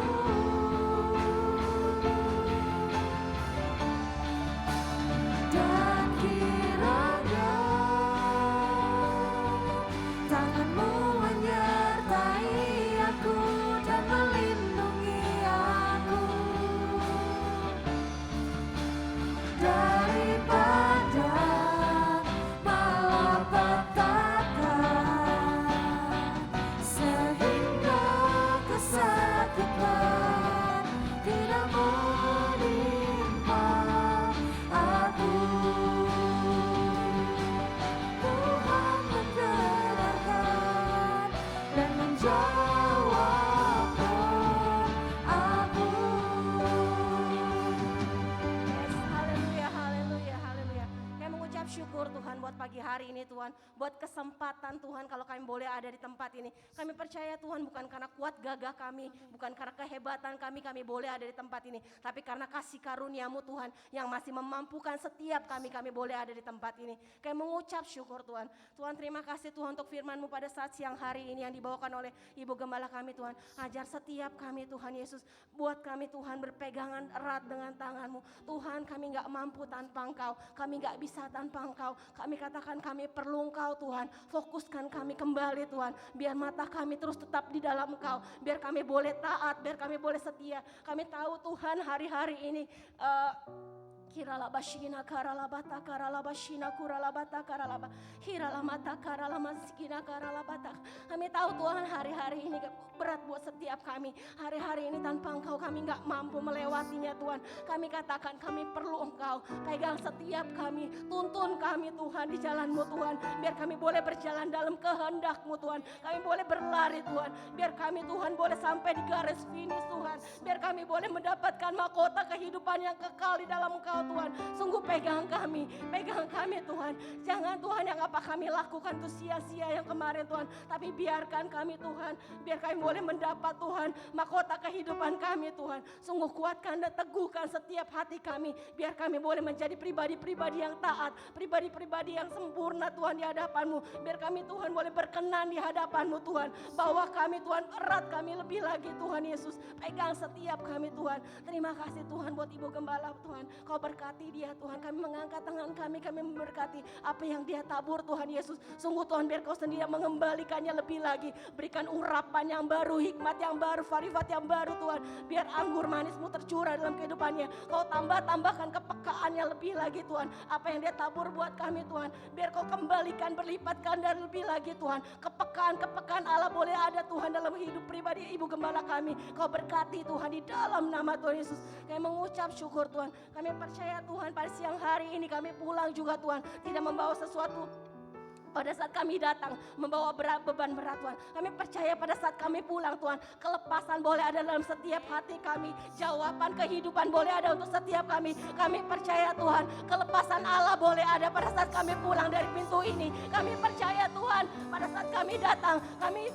syukur Tuhan buat pagi hari ini Tuhan. Buat kesempatan Tuhan kalau kami boleh ada di tempat ini. Kami percaya Tuhan bukan karena kuat gagah kami, bukan karena kehebatan kami boleh ada di tempat ini. Tapi karena kasih karunia-Mu Tuhan yang masih memampukan setiap kami boleh ada di tempat ini. Kami mengucap syukur Tuhan. Tuhan terima kasih Tuhan untuk firman-Mu pada saat siang hari ini yang dibawakan oleh Ibu Gembala kami Tuhan. Ajar setiap kami Tuhan Yesus. Buat kami Tuhan berpegangan erat dengan tangan-Mu. Tuhan kami gak mampu tanpa Engkau. Kami gak bisa tanpa Engkau. Kami katakan kami perlu Engkau Tuhan. Fokuskan kami kembali Tuhan. Biar mata kami terus tetap di dalam Engkau. Biar kami boleh taat. Biar kami boleh setia. Kami tahu Tuhan hari-hari ini Kiralabashina karalabata karalabashina kuralabata karalaba hiralamata karalamaskina karalabata. Kami tahu Tuhan hari-hari ini berat buat setiap kami. Hari-hari ini tanpa Engkau kami gak mampu melewatinya Tuhan. Kami katakan kami perlu Engkau. Pegang setiap kami, tuntun kami Tuhan di jalan-Mu Tuhan. Biar kami boleh berjalan dalam kehendak-Mu Tuhan. Kami boleh berlari Tuhan. Biar kami Tuhan boleh sampai di garis finish Tuhan. Biar kami boleh mendapatkan mahkota kehidupan yang kekal di dalam Engkau Tuhan. Sungguh pegang kami Tuhan. Jangan Tuhan yang apa kami lakukan itu sia-sia yang kemarin Tuhan. Tapi biarkan kami Tuhan, biar kami boleh mendapat Tuhan mahkota kehidupan kami Tuhan. Sungguh kuatkan dan teguhkan setiap hati kami. Biar kami boleh menjadi pribadi-pribadi yang taat, pribadi-pribadi yang sempurna Tuhan di hadapan-Mu. Biar kami Tuhan boleh berkenan di hadapan-Mu Tuhan. Bawa kami Tuhan, erat kami lebih lagi Tuhan Yesus. Pegang setiap kami Tuhan. Terima kasih Tuhan buat Ibu Gembala Tuhan. Kau berkati dia Tuhan. Kami mengangkat tangan kami memberkati apa yang dia tabur Tuhan Yesus. Sungguh Tuhan biar Kau sendiri yang mengembalikannya lebih lagi. Berikan urapan yang baru, hikmat yang baru, marifat yang baru Tuhan. Biar anggur manis-Mu tercurah dalam kehidupannya. Kau tambahkan kepekaannya lebih lagi Tuhan. Apa yang dia tabur buat kami Tuhan. Biar Kau kembalikan, berlipatkan dan lebih lagi Tuhan. Kepekaan Allah boleh ada Tuhan dalam hidup pribadi Ibu Gembala kami. Kau berkati Tuhan di dalam nama Tuhan Yesus. Kami mengucap syukur Tuhan. Kami percaya Tuhan pada siang hari ini kami pulang juga Tuhan. Tidak membawa sesuatu pada saat kami datang membawa beban berat Tuhan. Kami percaya pada saat kami pulang Tuhan, kelepasan boleh ada dalam setiap hati kami. Jawaban kehidupan boleh ada untuk setiap kami. Kami percaya Tuhan, kelepasan Allah boleh ada pada saat kami pulang dari pintu ini. Kami percaya Tuhan, pada saat kami datang, kami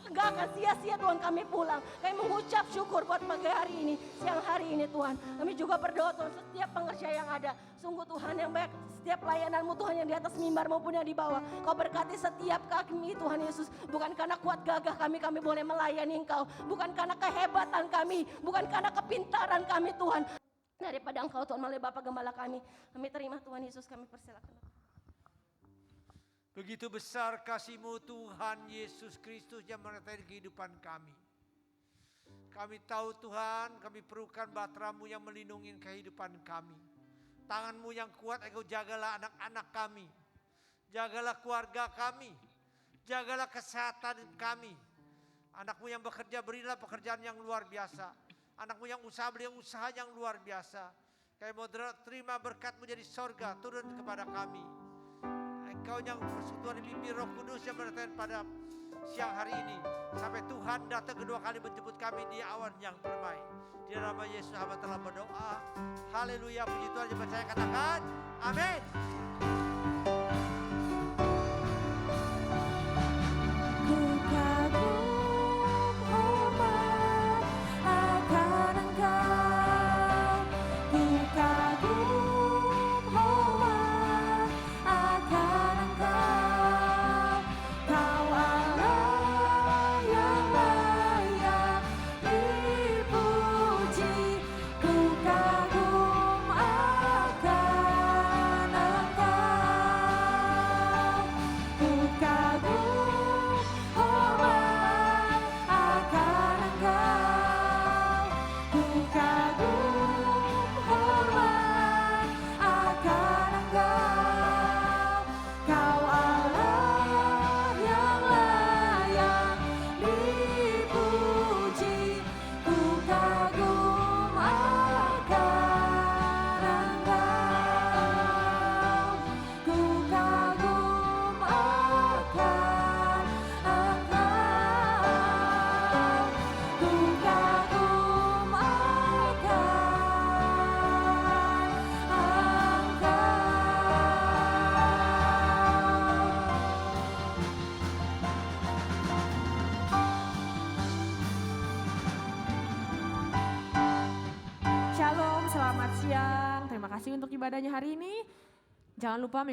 gak akan sia-sia Tuhan kami pulang. Kami mengucap syukur buat pagi hari ini, siang hari ini Tuhan. Kami juga berdoa Tuhan setiap pengerja yang ada. Sungguh Tuhan yang baik, setiap pelayanan-Mu Tuhan yang di atas mimbar maupun yang di bawah. Kau berkati setiap kami Tuhan Yesus. Bukan karena kuat gagah kami boleh melayani Engkau. Bukan karena kehebatan kami, bukan karena kepintaran kami Tuhan. Daripada Engkau Tuhan melalui Bapa Gembala kami. Kami terima Tuhan Yesus, kami persilakan. Begitu besar kasih-Mu Tuhan Yesus Kristus yang menyertai kehidupan kami. Kami tahu Tuhan, kami perlukan bahtera-Mu yang melindungi kehidupan kami. Tangan-Mu yang kuat, Engkau jagalah anak-anak kami. Jagalah keluarga kami. Jagalah kesehatan kami. Anak-Mu yang bekerja, berilah pekerjaan yang luar biasa. Anak-Mu yang usaha, berilah usaha yang luar biasa. Kami mau terima berkat-Mu jadi sorga turun kepada kami. Engkau yang persekutuan pimpin Roh Kudus yang berada pada siang hari ini. Sampai Tuhan datang kedua kali menjemput kami di awan yang permai. Di nama Yesus hamba telah berdoa. Haleluya, puji Tuhan yang percaya katakan amin. Ku kagum akan Engkau. siang. Terima kasih untuk ibadahnya hari ini. Jangan lupa